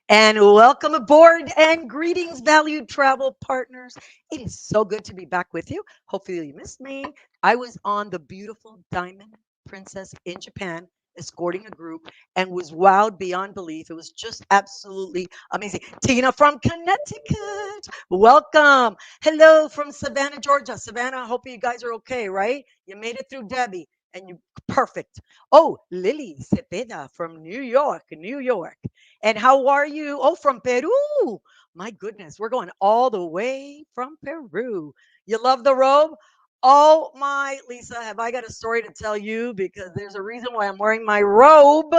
And welcome aboard and greetings, valued travel partners. It is so good to be back with you. Hopefully, you missed me. I was on the beautiful Diamond Princess in Japan, escorting a group, and was wowed beyond belief. It was just absolutely amazing. Tina from Connecticut, welcome. Hello from Savannah, Georgia. Savannah, I hope you guys are okay, right? You made it through Debbie, and you perfect. Oh, Lily Cepeda from New York, New York. And how are you? Oh, from Peru. My goodness, we're going all the way from Peru. You love the robe? Oh my, Lisa, have I got a story to tell you? Because there's a reason why I'm wearing my robe.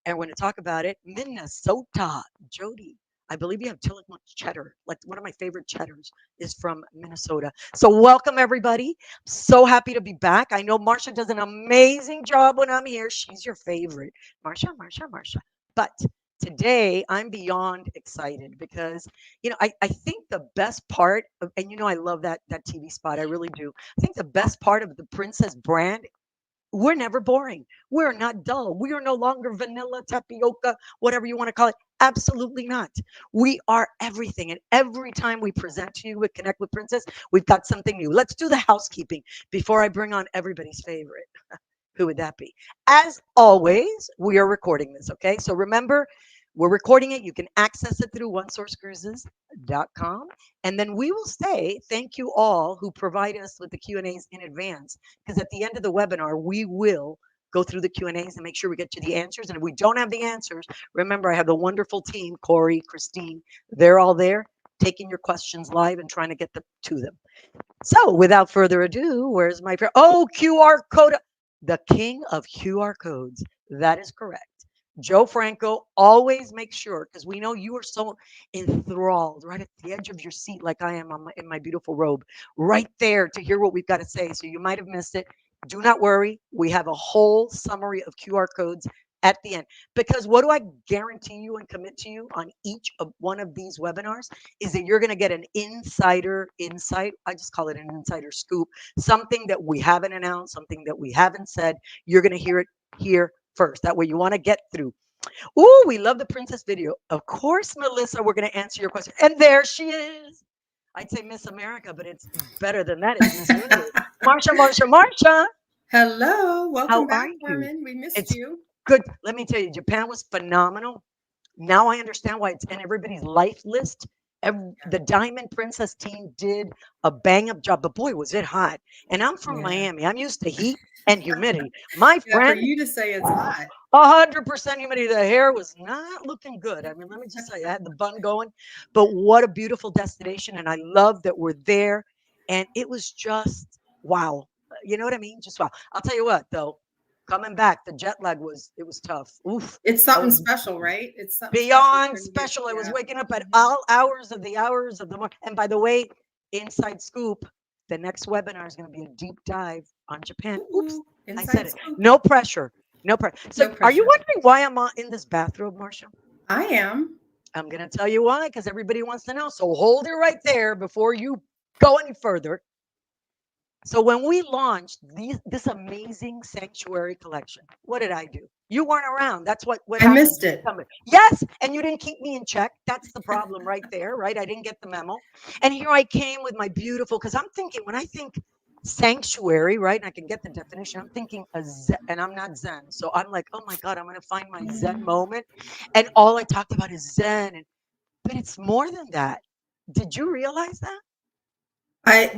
And we're going to talk about it. Minnesota, Jody. I believe you have Tillamook cheddar. Like one of my favorite cheddars is from Minnesota. So welcome everybody. So happy to be back. I know Marsha does an amazing job when I'm here. She's your favorite. Marsha, Marsha, Marsha. But today I'm beyond excited because I think the best part of, and I love that TV spot. I really do. I think the best part of the Princess brand, we're never boring. We're not dull. We are no longer vanilla, tapioca, whatever you want to call it. Absolutely not. We are everything. And every time we present to you with Connect with Princess, we've got something new. Let's do the housekeeping before I bring on everybody's favorite. Who would that be? As always, we are recording this, okay? So remember, we're recording it. You can access it through onesourcecruises.com. And then we will say thank you all who provide us with the Q&As in advance, because at the end of the webinar, we will go through the Q&As and make sure we get to the answers. And if we don't have the answers, remember, I have the wonderful team, Corey, Christine. They're all there taking your questions live and trying to get them to them. So without further ado, where's my QR code? The king of QR codes. That is correct. Joe Franco, always make sure, because we know you are so enthralled right at the edge of your seat, like I am in my beautiful robe, right there to hear what we've got to say. So you might have missed it. Do not worry. We have a whole summary of QR codes at the end. Because what do I guarantee you and commit to you on each of one of these webinars is that you're going to get an insider insight. I just call it an insider scoop, something that we haven't announced, something that we haven't said. You're going to hear it here first. That way you want to get through. Ooh, we love the princess video. Of course, Melissa, we're going to answer your question. And there she is. I'd say Miss America, but it's better than that. It's Miss Universe. Marsha, Marsha, Marsha. Hello, How welcome are back, you? Carmen. We missed It's you. good. Let me tell you, Japan was phenomenal. Now I understand why it's in everybody's life list. The Diamond Princess team did a bang up job, but boy, was it hot. And I'm from Yeah. Miami. I'm used to heat and humidity. My Yeah, for friend, you to say it's hot. 100% humidity. The hair was not looking good. I mean, let me just say, I had the bun going, but what a beautiful destination. And I love that we're there. And it was just wow. You know what I mean? Just wow. I'll tell you what, though, coming back, the jet lag was tough. Oof. It's I something was special, right? It's something special beyond when you get, special. I was yeah. waking up at Mhm. all hours of the morning. And by the way, inside scoop, the next webinar is going to be a deep dive on Japan. Oops, Ooh, I said inside it. scoop. No pressure. No pressure. So, No are you pressure. wondering why I'm in this bathrobe, Marsha? I am. I'm going to tell you why, because everybody wants to know. So, hold it right there before you go any further. So when we launched this amazing sanctuary collection, what did I do? You weren't around. That's what I happens missed when you it. come in. Yes, and you didn't keep me in check. That's the problem right there, right? I didn't get the memo. And here I came with my beautiful, because I'm thinking, when I think sanctuary, right? And I can get the definition. I'm thinking a zen, and I'm not Zen. So I'm like, oh my God, I'm going to find my Zen moment. And all I talked about is Zen. But it's more than that. Did you realize that?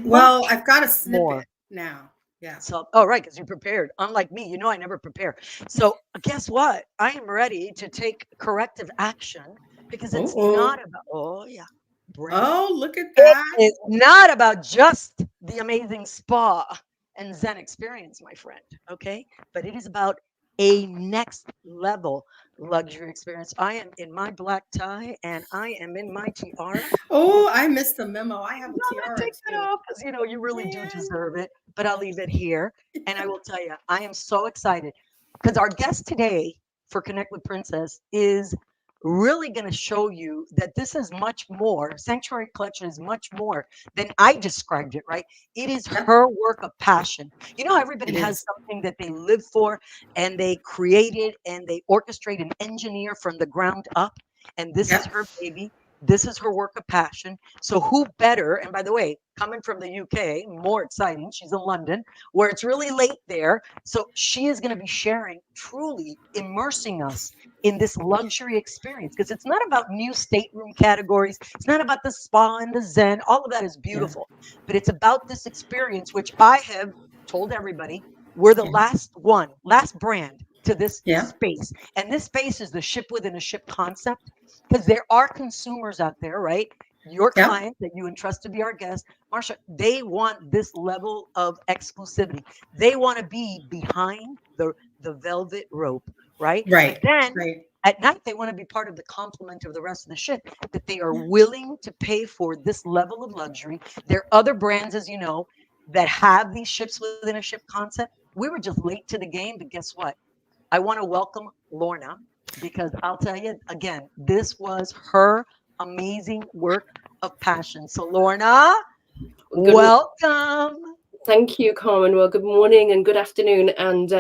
Well, Much I've got a more. snippet now. Yeah. So, oh, right, because you prepared. Unlike me, I never prepare. So, guess what? I am ready to take corrective action because it's not Oh, about, oh, yeah, brain. oh, look at It that. is not about just the amazing spa and Zen experience, my friend. Okay. But it is about a next level luxury experience. I am in my black tie and I am in my tiara. Oh, I missed the memo. I I'm have a gonna tiara take that too. off because you really do Man. deserve it. But I'll leave it here. And I will tell you, I am so excited because our guest today for Connect with Princess is really going to show you that this is much more. Sanctuary Collection is much more than I described it, right? It is Yep, her work of passion. Everybody it has is. something that they live for and they create it and they orchestrate and engineer from the ground up. And this is Yep. her baby. This is her work of passion. So who better? And by the way, coming from the UK, more exciting. She's in London, where it's really late there. So she is going to be sharing, truly immersing us in this luxury experience, because it's not about new stateroom categories. It's not about the spa and the zen. All of that is Yeah. beautiful, but it's about this experience, which I have told everybody we're the Yeah. last brand to this Yeah. space. And this space is the ship within a ship concept, because there are consumers out there, right? Your Yep. client that you entrust to be our guest, Marsha, they want this level of exclusivity. They want to be behind the velvet rope, right? But Right. then Right. at night, they want to be part of the complement of the rest of the ship, that they are willing to pay for this level of luxury. There are other brands, as you know, that have these ships within a ship concept. We were just late to the game, but guess what? I want to welcome Lorna, because I'll tell you again, this was her amazing work of passion. So, Lorna, Good. welcome. Thank you, Carmen. Well, good morning and good afternoon. And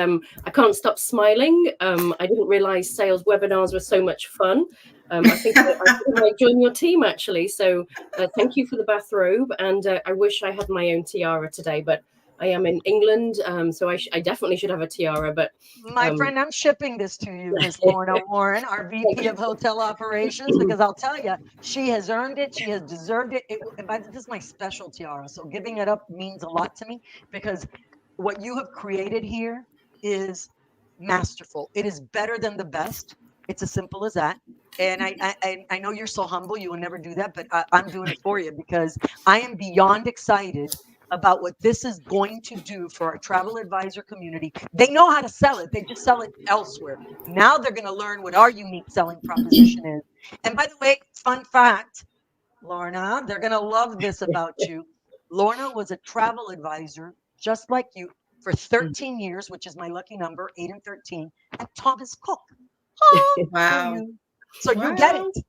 I can't stop smiling. I didn't realize sales webinars were so much fun. I think I might join your team actually. So thank you for the bathrobe. And I wish I had my own tiara today, but I am in England. So I definitely should have a tiara. But My friend, I'm shipping this to you, Miss Lorna Warren, our VP of Hotel Operations, because I'll tell you, she has earned it. She has deserved it. This is my special tiara, so giving it up means a lot to me, because what you have created here is masterful. It is better than the best. It's as simple as that. And I know you're so humble, you will never do that, but I'm doing it for you, because I am beyond excited about what this is going to do for our travel advisor community. They know how to sell it, they just sell it elsewhere. Now they're going to learn what our unique selling proposition is. And by the way, fun fact, Lorna, they're going to love this about you. Lorna was a travel advisor just like you for 13 years, which is my lucky number, 8 and 13, at Thomas Cook. Oh, for Wow. you. So you get Wow. it.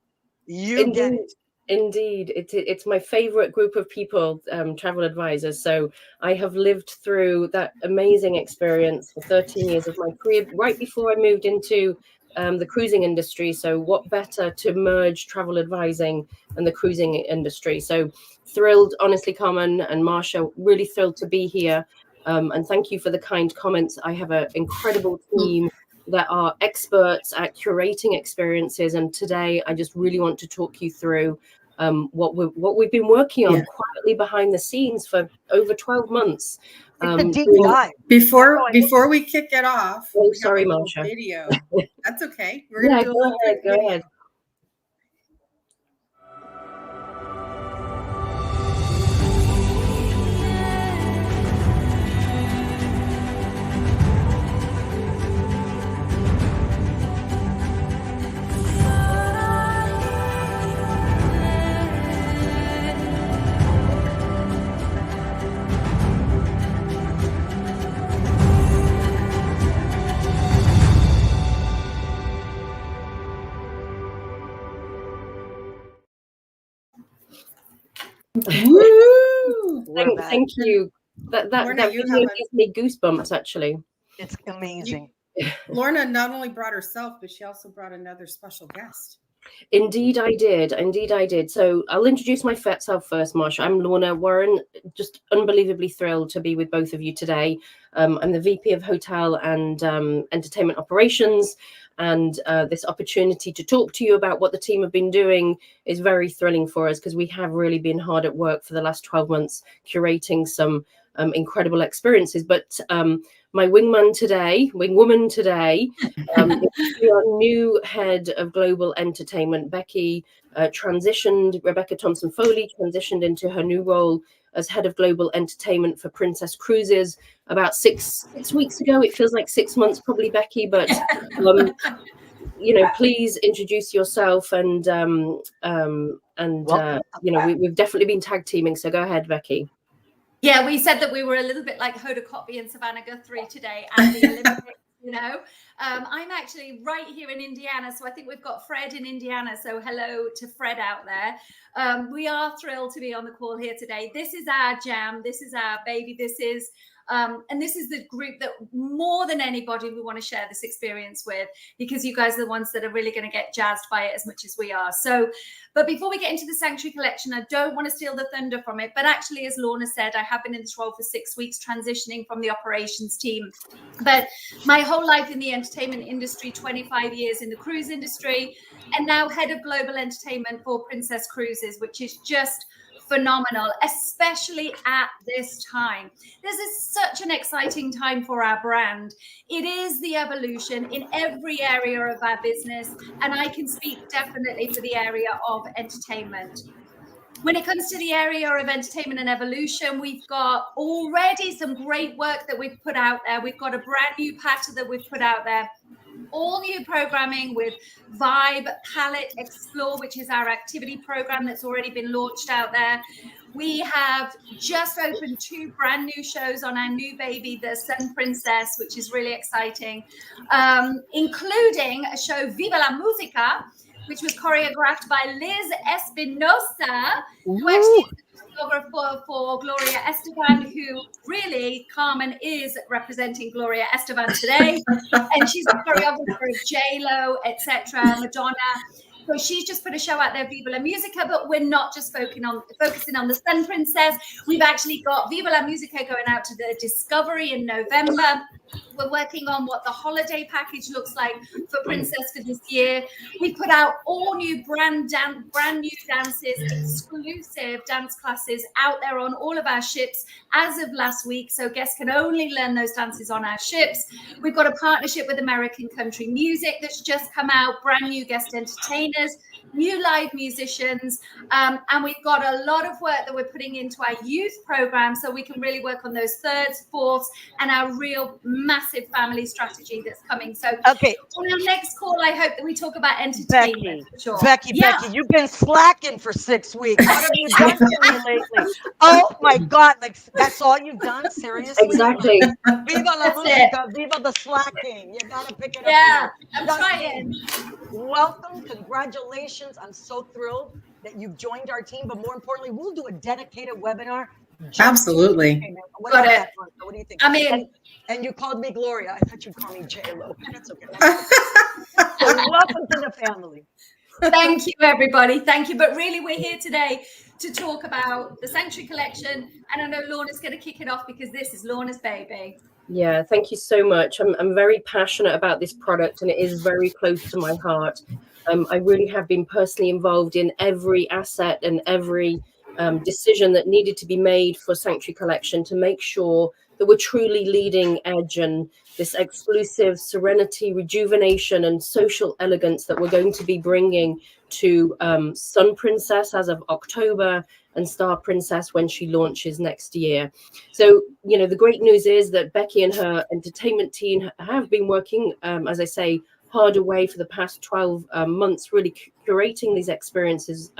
You get it. Indeed, it's my favorite group of people, travel advisors. So I have lived through that amazing experience for 13 years of my career, right before I moved into the cruising industry. So what better to merge travel advising and the cruising industry? So thrilled, honestly, Carmen and Marsha, really thrilled to be here. And thank you for the kind comments. I have an incredible team that are experts at curating experiences. And today I just really want to talk you through what we've been working on quietly behind the scenes for over 12 months. It's a deep Well, dive. before we kick it off, Oh, we sorry, have a little Marsha. video. That's okay. We're gonna Yeah, do a little quick go video. ahead. Woo! We're back. Thank you. That Lorna, you video have gives me goosebumps, actually. It's amazing. Lorna not only brought herself, but she also brought another special guest. Indeed, I did. Indeed, I did. So I'll introduce myself first, Marsha. I'm Lorna Warren. Just unbelievably thrilled to be with both of you today. I'm the VP of Hotel and Entertainment Operations. And this opportunity to talk to you about what the team have been doing is very thrilling for us, because we have really been hard at work for the last 12 months curating some incredible experiences. But my wingwoman today, is our new head of global entertainment. Rebecca Thompson Foley transitioned into her new role as head of global entertainment for Princess Cruises about six weeks ago. It feels like 6 months, probably, Becky, but please introduce yourself, and we've definitely been tag teaming. So go ahead, Becky. Yeah, we said that we were a little bit like Hoda Kotb and Savannah Guthrie today at the Olympics. I'm actually right here in Indiana, so I think we've got Fred in Indiana. So hello to Fred out there. We are thrilled to be on the call here today. This is our jam. This is our baby. This is And this is the group that more than anybody we want to share this experience with, because you guys are the ones that are really going to get jazzed by it as much as we are. So, but before we get into the Sanctuary Collection, I don't want to steal the thunder from it. But actually, as Lorna said, I have been in this role for 6 weeks, transitioning from the operations team. But my whole life in the entertainment industry, 25 years in the cruise industry, and now head of global entertainment for Princess Cruises, which is just phenomenal, especially at this time. This is such an exciting time for our brand. It is the evolution in every area of our business, and I can speak definitely for the area of entertainment. When it comes to the area of entertainment and evolution, we've got already some great work that we've put out there. We've got a brand new pattern that we've put out there. All new programming with Vibe, Palette, Explore, which is our activity program that's already been launched out there. We have just opened 2 brand new shows on our new baby, the Sun Princess, which is really exciting, including a show, Viva la Musica, which was choreographed by Liz Espinosa, who actually is the choreographer for Gloria Esteban, who really, Carmen, is representing Gloria Esteban today. And she's the choreographer of J-Lo, etc., Madonna. So she's just put a show out there, Viva la Musica, but we're not just focusing on the Sun Princess. We've actually got Viva la Musica going out to the Discovery in November. We're working on what the holiday package looks like for Princess for this year. We put out all new brand new dances, exclusive dance classes out there on all of our ships as of last week. So guests can only learn those dances on our ships. We've got a partnership with American Country Music that's just come out, brand new guest entertainers, new live musicians, and we've got a lot of work that we're putting into our youth program so we can really work on those thirds, fourths, and our real massive family strategy that's coming. So Okay, on our next call, I hope that we talk about entertainment. Becky, you've been slacking for 6 weeks. What have you done for me lately? Oh my God, like that's all you've done? Seriously? Exactly. Viva la musica, viva the slacking. You gotta pick it up. Yeah, I'm trying. Welcome, congratulations. I'm so thrilled that you've joined our team, but more importantly, we'll do a dedicated webinar. Absolutely. What Got about it. that, Monica? What do you think? I mean, and you called me Gloria. I thought you'd call me J-Lo. That's okay. So welcome to the family. thank you, everybody. Thank you. But really, we're here today to talk about the Sanctuary Collection. And I know Lorna's going to kick it off because this is Lorna's baby. Yeah, thank you so much. I'm very passionate about this product, and it is very close to my heart. I really have been personally involved in every asset and every decision that needed to be made for Sanctuary Collection to make sure that we're truly leading edge and this exclusive serenity, rejuvenation, and social elegance that we're going to be bringing to Sun Princess as of October and Star Princess when she launches next year. So, you know, the great news is that Becky and her entertainment team have been working, as I say, hard away for the past 12 months, really curating these experiences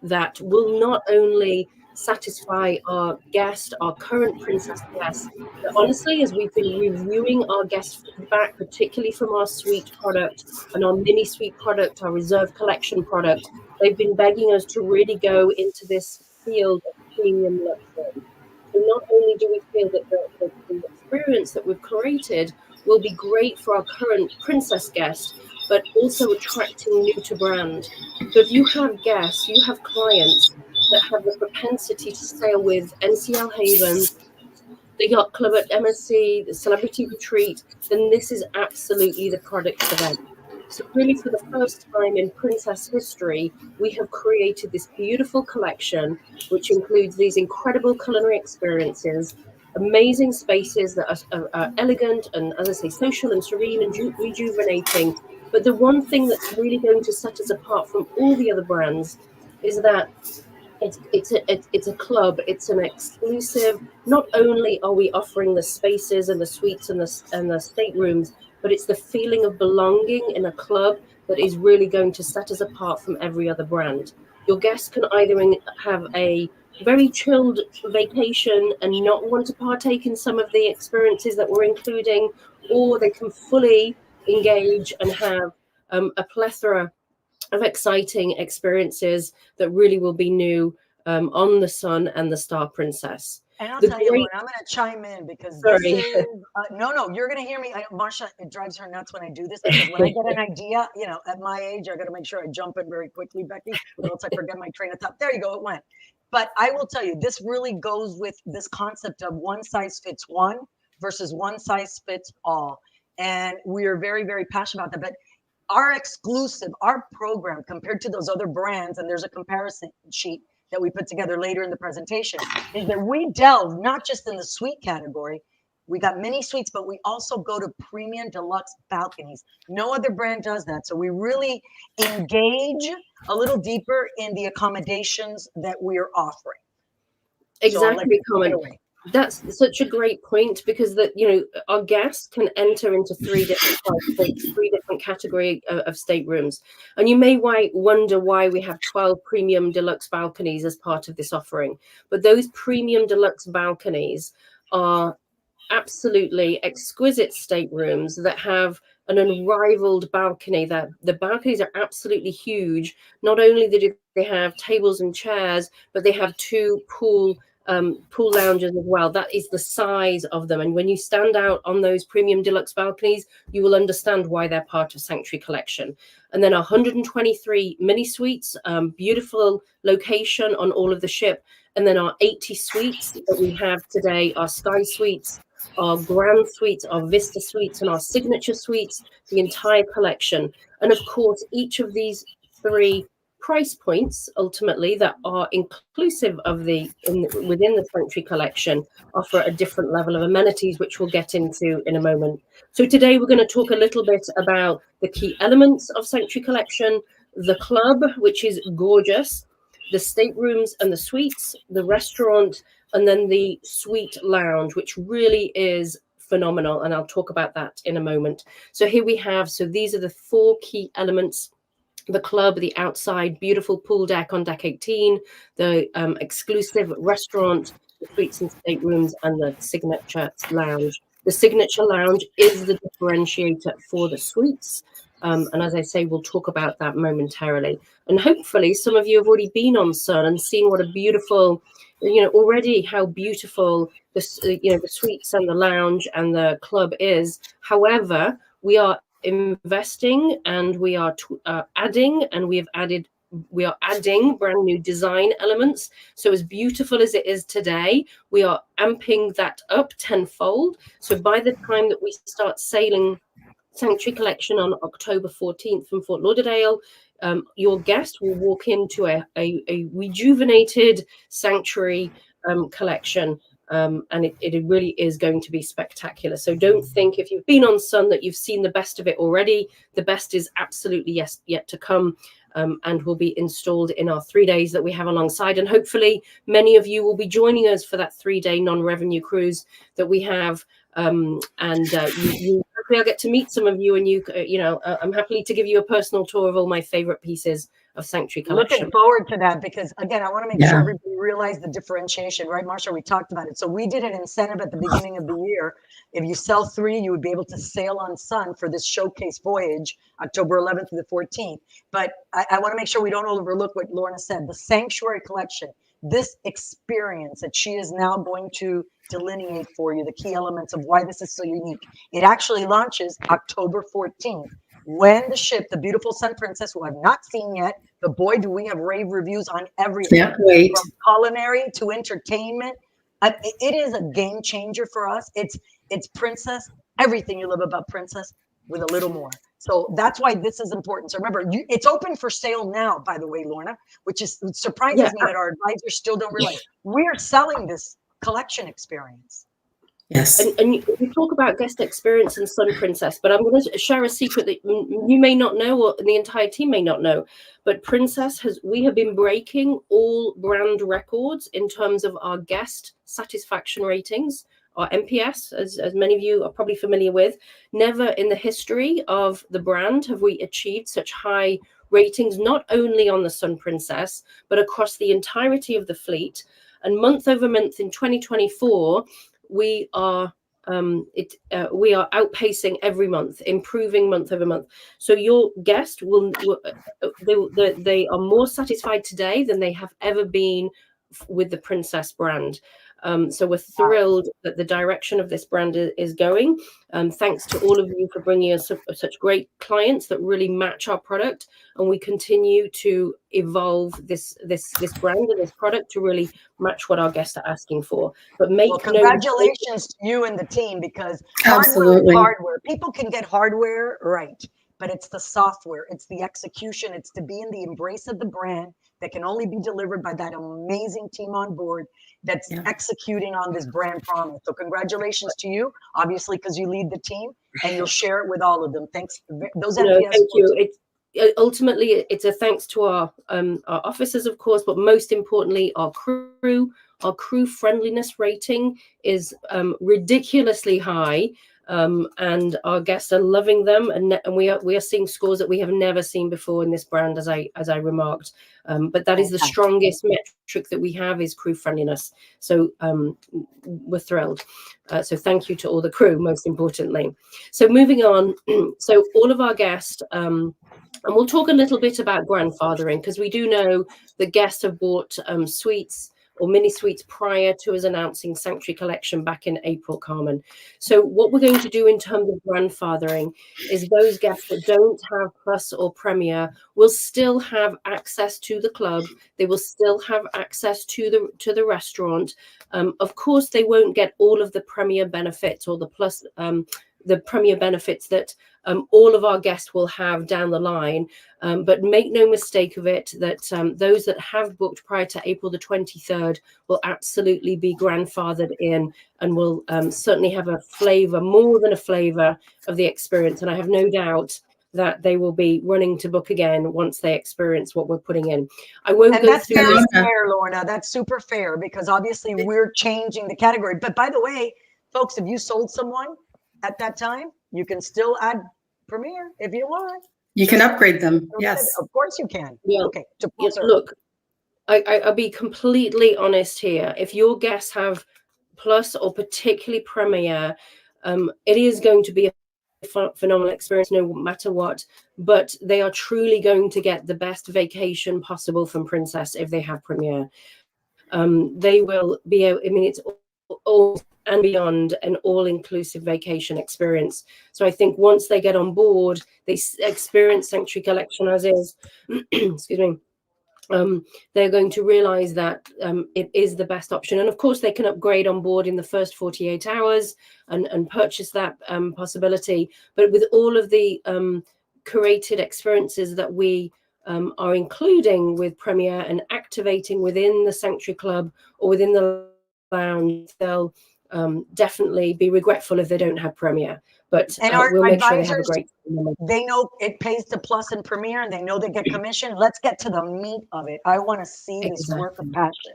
that will not only satisfy our guest, our current princess guests, but honestly, as we've been reviewing our guest feedback, particularly from our suite product and our mini suite product, our reserve collection product, they've been begging us to really go into this field of premium luxury. So not only do we feel that the experience that we've created will be great for our current princess guests, but also attracting new to brand. So if you have guests, you have clients that have the propensity to sail with NCL Haven, the Yacht Club at MSC, the Celebrity Retreat, then this is absolutely the product for them. So really, for the first time in Princess history, we have created this beautiful collection, which includes these incredible culinary experiences, amazing spaces that are elegant and, as I say, social and serene and rejuvenating. But the one thing that's really going to set us apart from all the other brands is that it's a club. It's an exclusive. Not only are we offering the spaces and the suites and the staterooms, but it's the feeling of belonging in a club that is really going to set us apart from every other brand. Your guests can either have a very chilled vacation and not want to partake in some of the experiences that we're including, or they can fully engage and have a plethora of exciting experiences that really will be new on the Sun and the Star Princess. And I'll The tell you, great, Lauren, I'm going to chime in because this sorry. is, no, you're going to hear me. Marsha, it drives her nuts when I do this because when I get an idea, at my age, I got to make sure I jump in very quickly, Becky, or else I forget my train of thought. There you go, it went. But I will tell you, this really goes with this concept of one size fits one versus one size fits all. And we are very, very passionate about that. But our program compared to those other brands, and there's a comparison sheet that we put together later in the presentation, is that we delve not just in the suite category. We got mini suites, but we also go to premium deluxe balconies. No other brand does that. So we really engage a little deeper in the accommodations that we are offering. Exactly, Carmen. That's such a great point, because our guests can enter into three different category of staterooms, and you may wonder why we have 12 premium deluxe balconies as part of this offering. But those premium deluxe balconies are absolutely exquisite staterooms that have an unrivaled balcony. That the balconies are absolutely huge. Not only do they have tables and chairs, but they have two pool lounges as well. That is the size of them. And when you stand out on those premium deluxe balconies, you will understand why they're part of Sanctuary Collection. And then 123 mini suites, beautiful location on all of the ship. And then our 80 suites that we have today, our Sky Suites, our Grand Suites, our Vista Suites, and our Signature Suites, the entire collection. And of course, each of these three price points ultimately that are inclusive of within the Sanctuary Collection offer a different level of amenities, which we'll get into in a moment. So today we're going to talk a little bit about the key elements of Sanctuary Collection, the club, which is gorgeous, the staterooms and the suites, the restaurant, and then the suite lounge, which really is phenomenal. And I'll talk about that in a moment. So here we have, these are the four key elements: the club, the outside beautiful pool deck on deck 18, the exclusive restaurant, the suites and staterooms, and the signature lounge. The signature lounge is the differentiator for the suites. And as I say, we'll talk about that momentarily. And hopefully some of you have already been on Sun and seen what a beautiful, already how beautiful the suites and the lounge and the club is. However, we are investing and we are adding, and we are adding brand new design elements. So as beautiful as it is today, we are amping that up tenfold. So by the time that we start sailing Sanctuary Collection on October 14th from Fort Lauderdale, your guest will walk into a rejuvenated Sanctuary Collection. And it really is going to be spectacular. So don't think if you've been on Sun that you've seen the best of it already. The best is absolutely yet to come, and will be installed in our 3 days that we have alongside. And hopefully many of you will be joining us for that 3-day non-revenue cruise that we have. And hopefully I'll get to meet some of you, and I'm happy to give you a personal tour of all my favorite pieces of Sanctuary Collection. Looking forward to that, because again, I want to make sure everybody realize the differentiation, right, Marsha? We talked about it. So we did an incentive at the beginning of the year. If you sell 3, you would be able to sail on Sun for this showcase voyage, October 11th to the 14th. But I want to make sure we don't overlook what Lorna said. The Sanctuary Collection, this experience that she is now going to delineate for you, the key elements of why this is so unique. It actually launches October 14th. When the ship, the beautiful Sun Princess, who I've not seen yet, but boy, do we have rave reviews on everything. Can't wait. From culinary to entertainment. It is a game changer for us. It's Princess, everything you love about Princess with a little more. So that's why this is important. So remember, it's open for sale now, by the way, Lorna, which surprises me that our advisors still don't realize. We're selling this collection experience. Yes. And you talk about guest experience and Sun Princess, but I'm going to share a secret that you may not know, or the entire team may not know. But we have been breaking all brand records in terms of our guest satisfaction ratings, our NPS, as many of you are probably familiar with. Never in the history of the brand have we achieved such high ratings, not only on the Sun Princess, but across the entirety of the fleet. And month over month in 2024, we are outpacing every month, improving month over month. So your guest they are more satisfied today than they have ever been with the Princess brand. So we're thrilled that the direction of this brand is going. Thanks to all of you for bringing us such great clients that really match our product, and we continue to evolve this brand and this product to really match what our guests are asking for. But congratulations to you and the team, because Absolutely. hardware. People can get hardware right, but it's the software, it's the execution, it's to be in the embrace of the brand that can only be delivered by that amazing team on board that's executing on this brand promise. So congratulations to you, obviously, because you lead the team and you'll share it with all of them. Thanks. Those thank you. Ultimately, it's a thanks to our officers, of course, but most importantly, our crew. Our crew friendliness rating is ridiculously high. And our guests are loving them, and we are seeing scores that we have never seen before in this brand, as I remarked. But that is the strongest metric that we have, is crew friendliness. So we're thrilled. So thank you to all the crew, most importantly. So moving on, so all of our guests, and we'll talk a little bit about grandfathering, because we do know that guests have bought suites or mini suites prior to us announcing Sanctuary Collection back in April, Carmen. So what we're going to do in terms of grandfathering is those guests that don't have Plus or Premier will still have access to the club. They will still have access to the restaurant. Of course, they won't get all of the Premier benefits or the Plus the Premier benefits that all of our guests will have down the line. But make no mistake of it, that those that have booked prior to April the 23rd will absolutely be grandfathered in, and will certainly have a flavour, more than a flavour, of the experience. And I have no doubt that they will be running to book again once they experience what we're putting in. I won't go through this. That's fair, Lorna. That's super fair, because obviously we're changing the category. But by the way, folks, if you sold someone at that time, you can still add Premier if you want. You can upgrade them. Yes, of course you can. Yeah. Okay. Look, I'll be completely honest here. If your guests have Plus or particularly Premier, it is going to be a phenomenal experience no matter what. But they are truly going to get the best vacation possible from Princess if they have Premier. They will be. I mean, it's all and beyond an all-inclusive vacation experience. So I think once they get on board, they experience Sanctuary Collection as is, excuse me, they're going to realize that it is the best option. And of course, they can upgrade on board in the first 48 hours and purchase that possibility. But with all of the curated experiences that we are including with Premier and activating within the Sanctuary Club or within the lounge, they'll definitely be regretful if they don't have Premier. But we'll make sure they have a great time. They know it pays to Plus and Premier, and they know they get commission. Let's get to the meat of it. I want to see this work of passion.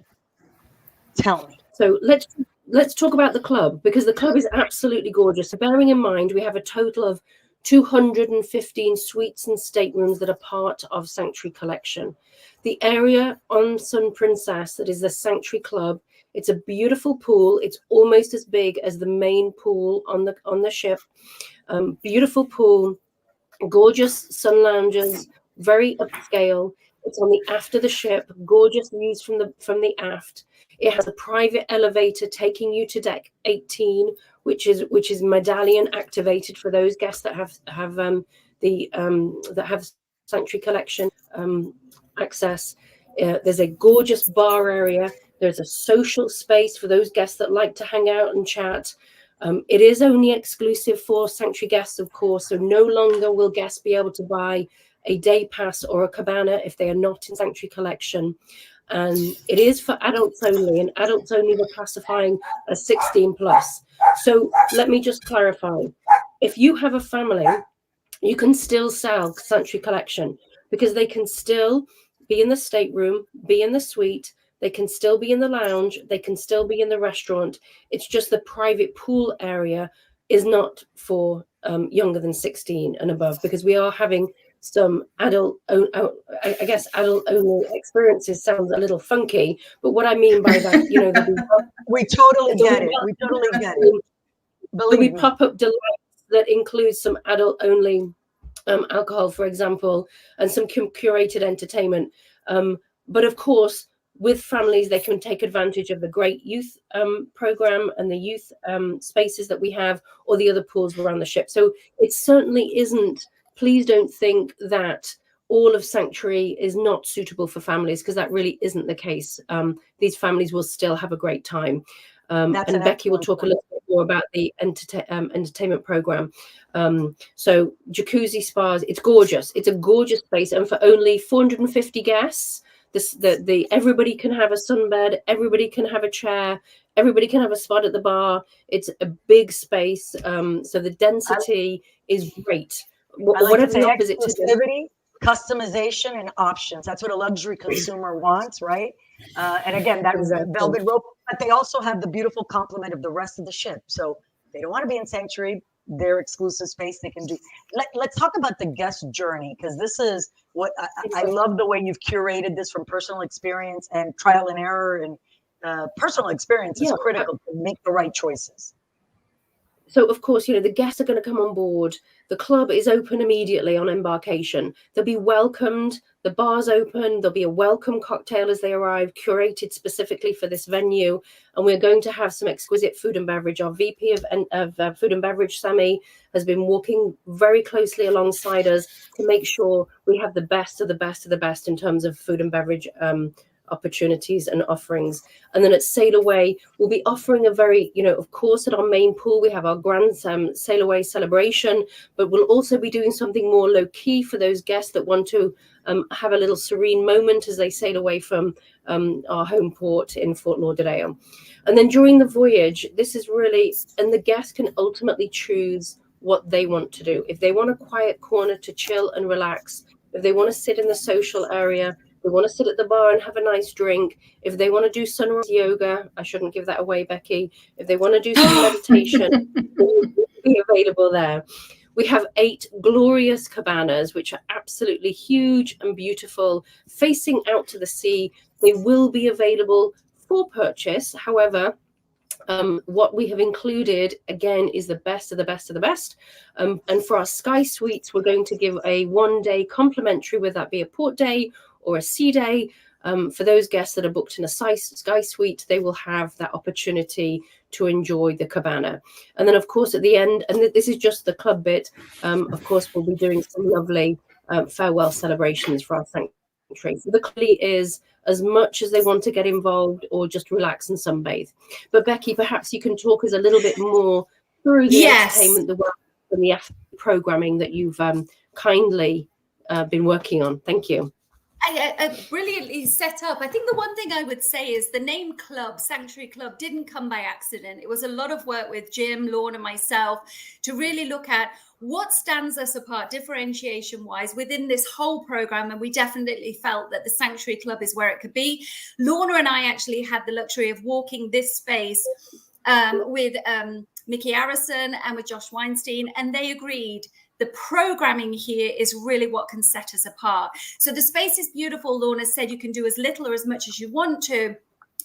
Tell me. So let's talk about the club, because the club is absolutely gorgeous. So bearing in mind, we have a total of 215 suites and staterooms that are part of Sanctuary Collection. The area on Sun Princess that is the Sanctuary Club, it's a beautiful pool. It's almost as big as the main pool on the ship. Beautiful pool, gorgeous sun lounges, very upscale. It's on the aft of the ship, gorgeous views from the aft. It has a private elevator taking you to deck 18, which is medallion activated for those guests that have Sanctuary Collection access. There's a gorgeous bar area. There's a social space for those guests that like to hang out and chat. It is only exclusive for Sanctuary guests, of course, so no longer will guests be able to buy a day pass or a cabana if they are not in Sanctuary Collection. And it is for adults only, and adults only we're classifying as 16 plus. So let me just clarify. If you have a family, you can still sell Sanctuary Collection, because they can still be in the stateroom, be in the suite, they can still be in the lounge, they can still be in the restaurant. It's just the private pool area is not for younger than 16 and above, because we are having some adult, I guess adult only experiences sounds a little funky, but what I mean by that, you know, we totally get it. We totally get it. There'll be pop-up delights that include some adult only alcohol, for example, and some curated entertainment. But of course, with families, they can take advantage of the great youth program and the youth spaces that we have, or the other pools around the ship. So it certainly isn't, please don't think that all of Sanctuary is not suitable for families, because that really isn't the case. These families will still have a great time. And Becky will talk a little bit more about the entertainment program. So jacuzzi spas, it's gorgeous. It's a gorgeous space. And for only 450 guests, everybody can have a sunbed, everybody can have a chair, everybody can have a spot at the bar. It's a big space. So the density is great. Whatever the opposite to exclusivity, customization, and options. That's what a luxury consumer wants, right? And again, that velvet rope, but they also have the beautiful complement of the rest of the ship. So they don't want to be in Sanctuary, their exclusive space they can do. Let's talk about the guest journey, because this is what I love, the way you've curated this from personal experience and trial and error, and personal experience is critical to make the right choices. So, of course, you know, the guests are going to come on board. The club is open immediately on embarkation. They'll be welcomed. The bar's open. There'll be a welcome cocktail as they arrive, curated specifically for this venue. And we're going to have some exquisite food and beverage. Our VP of food and beverage, Sammy, has been walking very closely alongside us to make sure we have the best of the best of the best in terms of food and beverage opportunities and offerings. And then at Sail Away, we'll be offering a very, you know, of course, at our main pool, we have our grand Sail Away celebration, but we'll also be doing something more low key for those guests that want to have a little serene moment as they sail away from our home port in Fort Lauderdale. And then during the voyage, this is really, and the guests can ultimately choose what they want to do. If they want a quiet corner to chill and relax, if they want to sit in the social area, they want to sit at the bar and have a nice drink. If they want to do sunrise yoga, I shouldn't give that away, Becky. If they want to do some meditation, it will be available there. We have 8 glorious cabanas, which are absolutely huge and beautiful, facing out to the sea. They will be available for purchase. However, what we have included, again, is the best of the best of the best. And for our Sky Suites, we're going to give a 1-day complimentary, whether that be a port day or a sea day. For those guests that are booked in a Sky Suite, they will have that opportunity to enjoy the cabana. And then, of course, at the end, and this is just the club bit, of course, we'll be doing some lovely farewell celebrations for our sanctuary. So the club is as much as they want to get involved or just relax and sunbathe. But Becky, perhaps you can talk us a little bit more through the entertainment, the work, and the programming that you've kindly been working on. Thank you. Brilliantly set up. I think the one thing I would say is the name club, Sanctuary Club, didn't come by accident. It was a lot of work with Jim, Lorna, myself to really look at what stands us apart differentiation wise within this whole program. And we definitely felt that the Sanctuary Club is where it could be. Lorna and I actually had the luxury of walking this space with Mickey Arison and with Josh Weinstein, and they agreed the programming here is really what can set us apart. So the space is beautiful. Lorna said you can do as little or as much as you want to,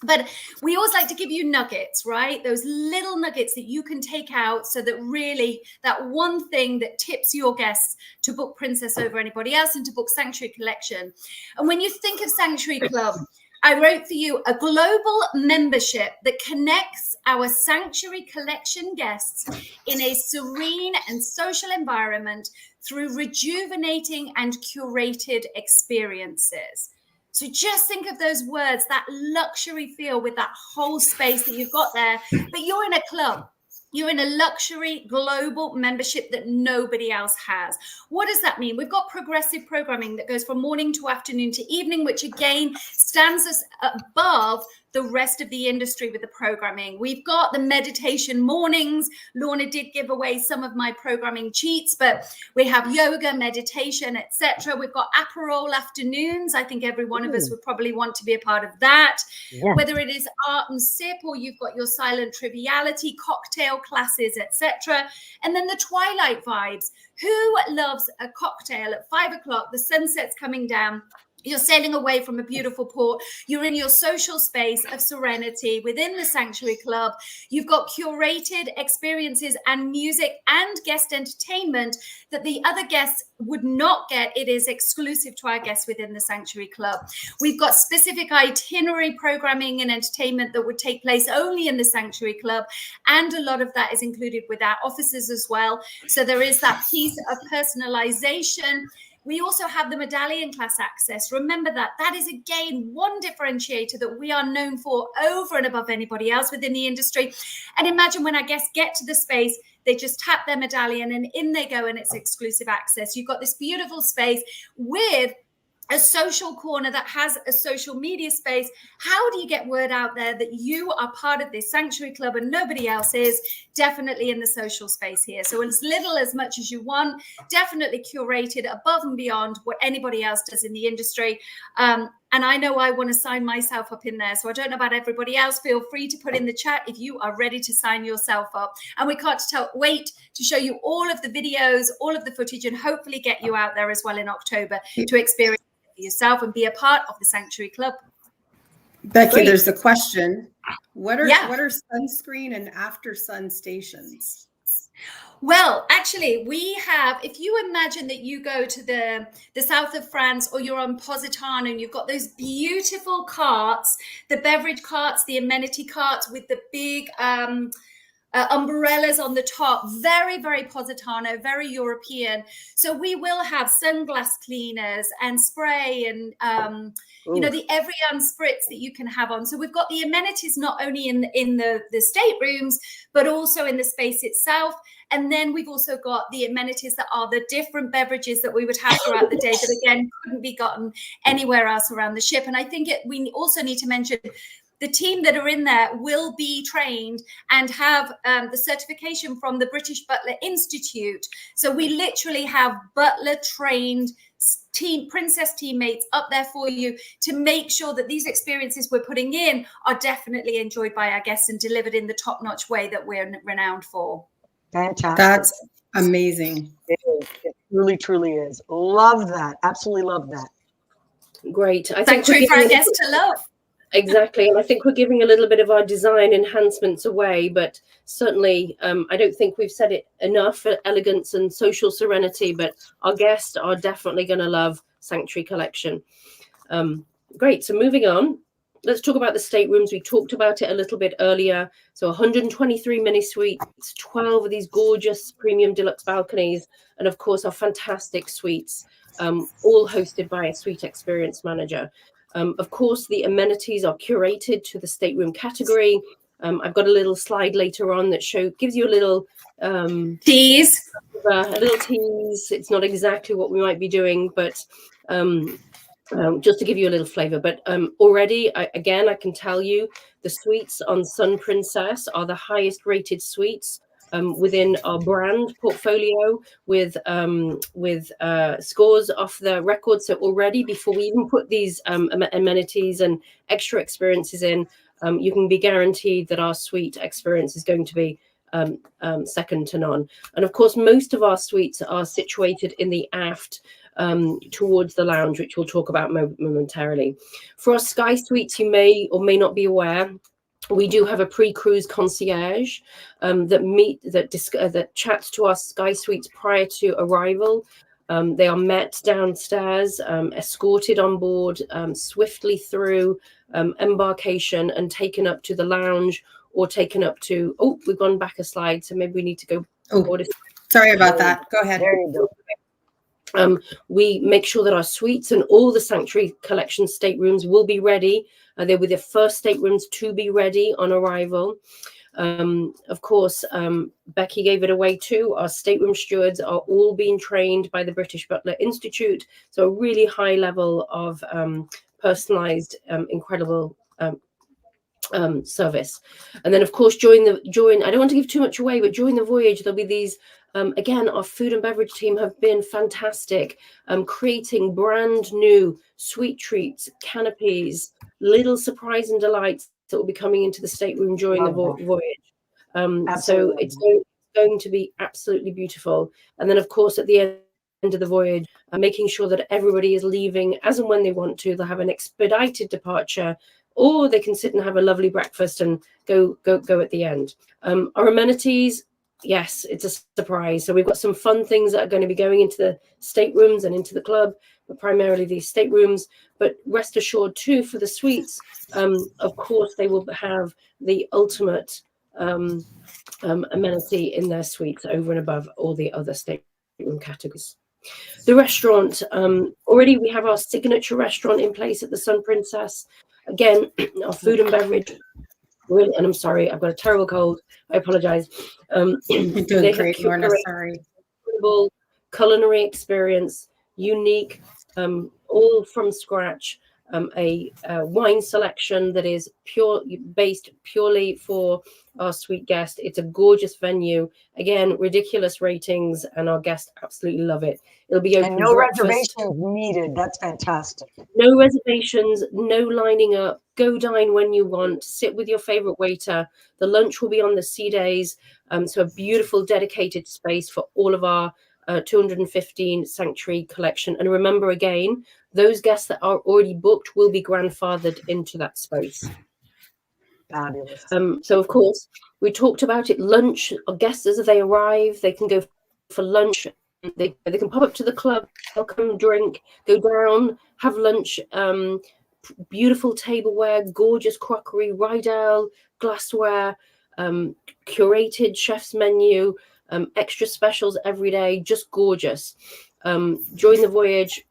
but we always like to give you nuggets, right? Those little nuggets that you can take out so that really that one thing that tips your guests to book Princess over anybody else and to book Sanctuary Collection. And when you think of Sanctuary Club, I wrote for you a global membership that connects our Sanctuary Collection guests in a serene and social environment through rejuvenating and curated experiences. So just think of those words, that luxury feel with that whole space that you've got there, but you're in a club. You're in a luxury global membership that nobody else has. What does that mean? We've got progressive programming that goes from morning to afternoon to evening, which again stands us above the rest of the industry with the programming. We've got the meditation mornings. Lorna did give away some of my programming cheats, but we have yoga, meditation, etc. We've got Aperol afternoons. I think every one of us would probably want to be a part of that. Yeah. Whether it is art and sip, or you've got your silent triviality, cocktail classes, etc. And then the twilight vibes. Who loves a cocktail at 5 o'clock? The sunset's coming down. You're sailing away from a beautiful port. You're in your social space of serenity within the Sanctuary Club. You've got curated experiences and music and guest entertainment that the other guests would not get. It is exclusive to our guests within the Sanctuary Club. We've got specific itinerary programming and entertainment that would take place only in the Sanctuary Club. And a lot of that is included with our officers as well. So there is that piece of personalization. We also have the medallion class access. Remember that is again one differentiator that we are known for over and above anybody else within the industry. And imagine when our guests get to the space, they just tap their medallion and in they go, and it's exclusive access. You've got this beautiful space with a social corner that has a social media space. How do you get word out there that you are part of this Sanctuary Club and nobody else is? Definitely in the social space here. So as little as much as you want, definitely curated above and beyond what anybody else does in the industry. And I know I want to sign myself up in there. So I don't know about everybody else. Feel free to put in the chat if you are ready to sign yourself up. And we can't wait to show you all of the videos, all of the footage, and hopefully get you out there as well in October to experience yourself and be a part of the Sanctuary Club. Becky, Great. There's a question. What are sunscreen and after sun stations? Well, actually, we have, if you imagine that you go to the south of France or you're on Positano and you've got those beautiful carts, the beverage carts, the amenity carts with the big umbrellas on the top, very, very Positano, very European. So we will have sunglass cleaners and spray and, the every spritz that you can have on. So we've got the amenities not only in the staterooms, but also in the space itself. And then we've also got the amenities that are the different beverages that we would have throughout the day that, again, couldn't be gotten anywhere else around the ship. And I think we also need to mention the team that are in there will be trained and have the certification from the British Butler Institute. So we literally have butler trained princess teammates up there for you to make sure that these experiences we're putting in are definitely enjoyed by our guests and delivered in the top-notch way that we're renowned for. Fantastic. That's amazing. It is. It really, truly is. Love that. Absolutely love that. Great. I think Sanctuary for our guests to love. Exactly. And I think we're giving a little bit of our design enhancements away, but certainly I don't think we've said it enough for elegance and social serenity, but our guests are definitely going to love Sanctuary Collection. Great. So moving on, let's talk about the staterooms. We talked about it a little bit earlier. So 123 mini suites, 12 of these gorgeous premium deluxe balconies, and of course our fantastic suites, all hosted by a suite experience manager. Of course, the amenities are curated to the stateroom category. I've got a little slide later on that gives you a little tease. A little tease. It's not exactly what we might be doing, but just to give you a little flavor. But already, I can tell you the suites on Sun Princess are the highest rated suites within our brand portfolio with scores off the record. So already, before we even put these amenities and extra experiences in, you can be guaranteed that our suite experience is going to be second to none. And of course, most of our suites are situated in the aft towards the lounge, which we'll talk about momentarily. For our Sky Suites, you may or may not be aware, we do have a pre-cruise concierge that chats to our Sky Suites prior to arrival. They are met downstairs, escorted on board, swiftly through embarkation and taken up to the lounge or taken up to, we've gone back a slide, so maybe we need to go forward. Sorry about that. Go ahead. There you go. We make sure that our suites and all the Sanctuary Collection staterooms will be ready. They were the first staterooms to be ready on arrival. Of course, Becky gave it away too. Our stateroom stewards are all being trained by the British Butler Institute. So a really high level of personalized, incredible service. And then of course, during I don't want to give too much away, but during the voyage, there'll be these, again, our food and beverage team have been fantastic, creating brand new sweet treats, canopies, little surprise and delights that will be coming into the stateroom during the voyage. So it's going to be absolutely beautiful. And then of course, at the end end of the voyage, making sure that everybody is leaving as and when they want to. They'll have an expedited departure, or they can sit and have a lovely breakfast and go at the end. Our amenities, yes, it's a surprise. So we've got some fun things that are going to be going into the staterooms and into the club, but primarily these staterooms. But rest assured too, for the suites, of course, they will have the ultimate amenity in their suites over and above all the other stateroom categories. The restaurant, already we have our signature restaurant in place at the Sun Princess. Again, our food and beverage, really, and I'm sorry, I've got a terrible cold. I apologize. You're doing great, Lorna. Sorry. Incredible culinary experience, unique, all from scratch. A wine selection that is based purely for our suite guest. It's a gorgeous venue. Again, ridiculous ratings, and our guests absolutely love it. It'll be open and no breakfast. reservations needed. That's fantastic. No reservations, no lining up. Go dine when you want. Sit with your favorite waiter. The lunch will be on the sea days. So a beautiful dedicated space for all of our 215 sanctuary collection. And remember, again, those guests that are already booked will be grandfathered into that space. Fabulous. So, of course, we talked about it. Lunch, our guests, as they arrive, they can go for lunch. They can pop up to the club, welcome, drink, go down, have lunch. Beautiful tableware, gorgeous crockery, Rydell glassware, curated chef's menu, extra specials every day, just gorgeous. During the voyage,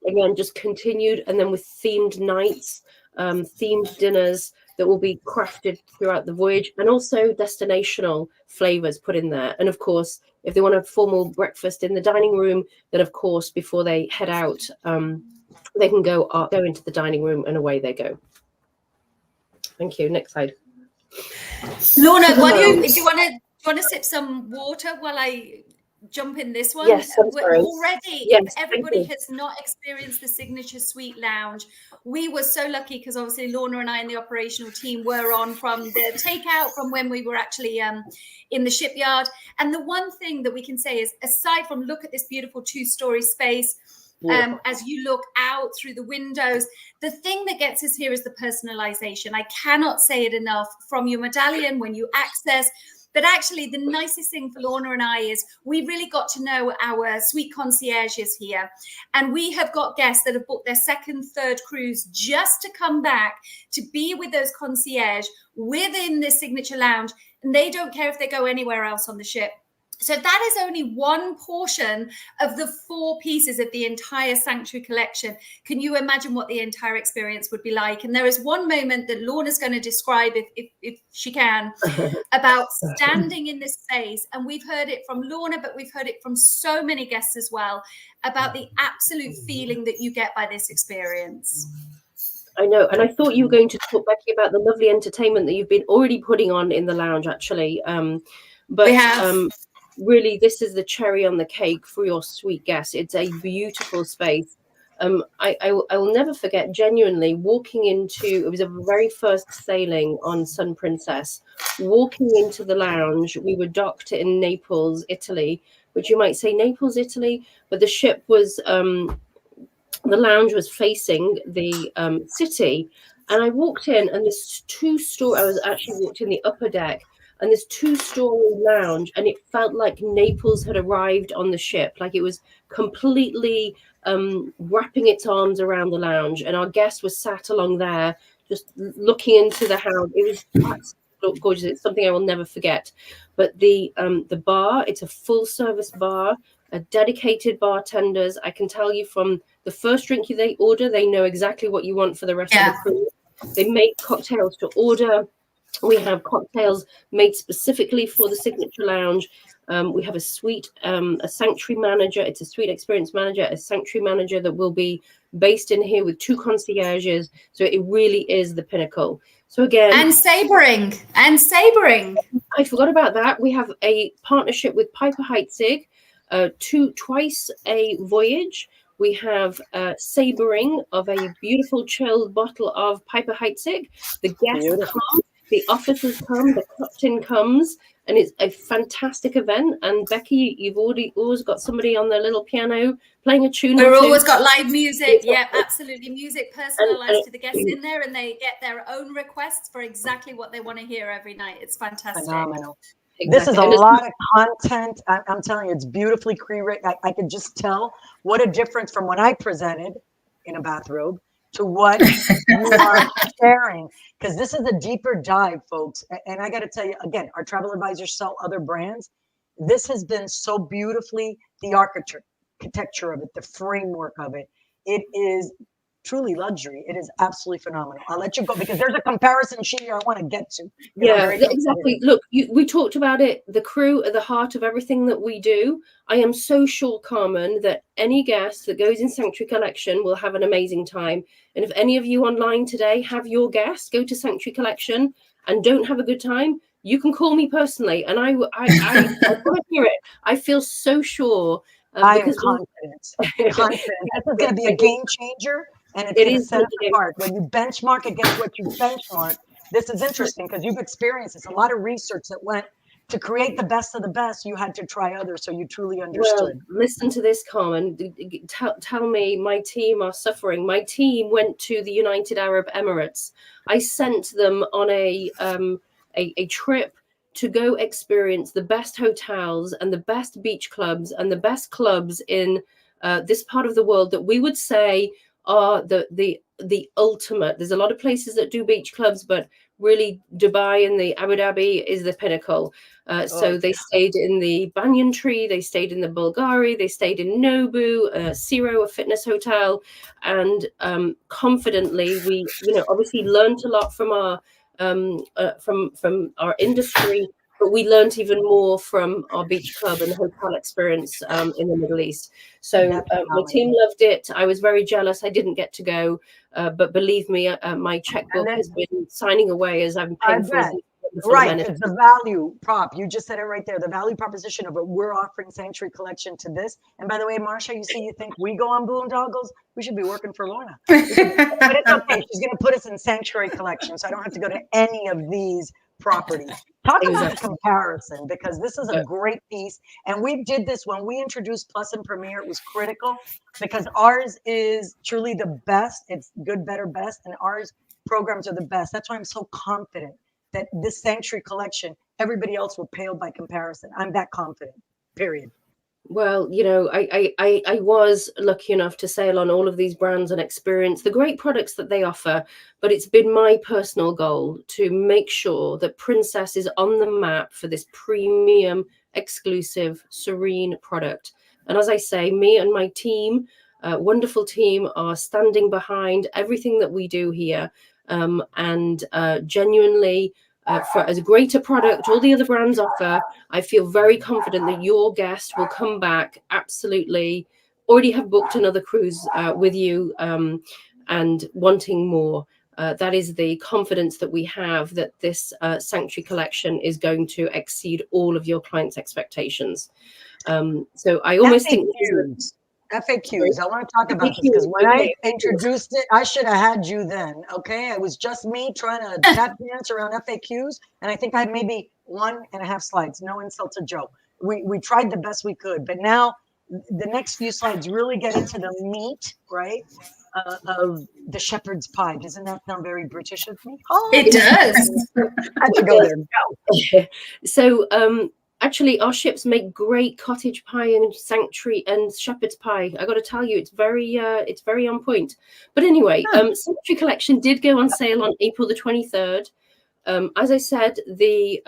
again, just continued, and then with themed nights, themed dinners that will be crafted throughout the voyage, and also destinational flavors put in there. And of course, if they want a formal breakfast in the dining room, then of course, before they head out, they can go into the dining room, and away they go. Thank you. Next slide. Lorna, do you want to sip some water while I jump in this one? Yes, I'm sorry. Already, yes, if everybody has not experienced the Signature Suite Lounge, we were so lucky because obviously Lorna and I and the operational team were on from the takeout from when we were actually in the shipyard. And the one thing that we can say is, aside from look at this beautiful 2-story space, as you look out through the windows, the thing that gets us here is the personalization. I cannot say it enough. From your medallion when you access. But actually, the nicest thing for Lorna and I is we really got to know our suite concierges here. And we have got guests that have booked their second, third cruise just to come back to be with those concierge within the Signature Lounge. And they don't care if they go anywhere else on the ship. So that is only one portion of the 4 pieces of the entire sanctuary collection. Can you imagine what the entire experience would be like? And there is one moment that Lorna's going to describe, if she can, about standing in this space. And we've heard it from Lorna, but we've heard it from so many guests as well, about the absolute feeling that you get by this experience. I know. And I thought you were going to talk, Becky, about the lovely entertainment that you've been already putting on in the lounge, actually. But we have. Really, this is the cherry on the cake for your suite guests. It's a beautiful space. I will never forget, genuinely, walking into, it was a very first sailing on Sun Princess, walking into the lounge. We were docked in Naples, Italy, which you might say Naples, Italy, but the ship was, the lounge was facing the city. And I walked in, and this 2-story, I was actually walked in the upper deck, and this 2-story lounge, and it felt like Naples had arrived on the ship. Like it was completely wrapping its arms around the lounge, and our guests were sat along there, just looking into the house. It was gorgeous. It's something I will never forget. But the bar, it's a full-service bar, dedicated bartenders. I can tell you from the first drink they order, they know exactly what you want for the rest of the cruise. They make cocktails to order. We have cocktails made specifically for the Signature Lounge. We have a suite, a sanctuary manager. It's a suite experience manager, a sanctuary manager that will be based in here with 2 concierges. So it really is the pinnacle. So again, and sabering. I forgot about that. We have a partnership with Piper Heidsieck, twice a voyage. We have sabering of a beautiful chilled bottle of Piper Heidsieck. The guests come. The officers come, the captain comes, and it's a fantastic event. And Becky, you've always got somebody on their little piano playing a tune. We've or two. always got live music. Yeah, absolutely. Music personalized And to the guests in there, and they get their own requests for exactly what they want to hear every night. It's fantastic. Phenomenal. Exactly. This is a lot of content. I'm telling you, it's beautifully pre-written. I could just tell what a difference from when I presented in a bathrobe to what you are sharing, because this is a deeper dive, folks. And I got to tell you, again, our travel advisors sell other brands. This has been so beautifully, the architecture of it, the framework of it. It is truly luxury. It is absolutely phenomenal. I'll let you go because there's a comparison sheet here I want to get to. Yeah, exactly. Look, we talked about it. The crew are the heart of everything that we do. I am so sure, Carmen, that any guest that goes in Sanctuary Collection will have an amazing time. And if any of you online today have your guests go to Sanctuary Collection and don't have a good time, you can call me personally, and I want to hear it. I feel so sure. I am confident. This is going to be a game changer. And it's going to set us apart. When you benchmark against what you benchmark, this is interesting because you've experienced this. A lot of research that went to create the best of the best. You had to try others, so you truly understood. Well, listen to this, Carmen. Tell me, my team are suffering. My team went to the United Arab Emirates. I sent them on a trip to go experience the best hotels and the best beach clubs and the best clubs in this part of the world that we would say are the ultimate. There's a lot of places that do beach clubs, but really Dubai and the Abu Dhabi is the pinnacle. So they stayed in the Banyan Tree, they stayed in the Bulgari, they stayed in Nobu, Ciro, a fitness hotel, and confidently we, obviously learned a lot from our from our industry. But we learned even more from our beach club and hotel experience in the Middle East. So my team loved it. I was very jealous I didn't get to go. But believe me, my checkbook has been signing away as I'm paying for it. Right, it's the value prop. You just said it right there. The value proposition of it. We're offering Sanctuary Collection to this. And by the way, Marsha, you think we go on boondoggles? We should be working for Lorna. But it's okay. She's going to put us in Sanctuary Collection, so I don't have to go to any of these properties. Talk about the comparison, because this is a great piece. And we did this when we introduced Plus and Premier. It was critical because ours is truly the best. It's good, better, best. And ours programs are the best. That's why I'm so confident that this Sanctuary Collection, everybody else will pale by comparison. I'm that confident, period. Well, I was lucky enough to sail on all of these brands and experience the great products that they offer. But it's been my personal goal to make sure that Princess is on the map for this premium, exclusive, serene product. And as I say, me and my team, wonderful team, are standing behind everything that we do here. And genuinely, for as a greater product all the other brands offer, I feel very confident that your guest will come back. Absolutely, already have booked another cruise with you and wanting more. That is the confidence that we have that this Sanctuary Collection is going to exceed all of your clients' expectations. So I almost think FAQs. I want to talk about this because when I introduced it, I should have had you then. Okay, it was just me trying to tap dance around FAQs, and I think I had maybe 1.5 slides. No insult to Joe. We tried the best we could, but now the next few slides really get into the meat, right, of the shepherd's pie. Doesn't that sound very British of me? Oh, it does. I had to go there. Go. So actually, our ships make great cottage pie and sanctuary and shepherd's pie. I got to tell you, it's very on point. But anyway, Sanctuary Collection did go on sale on April the 23rd. As I said, the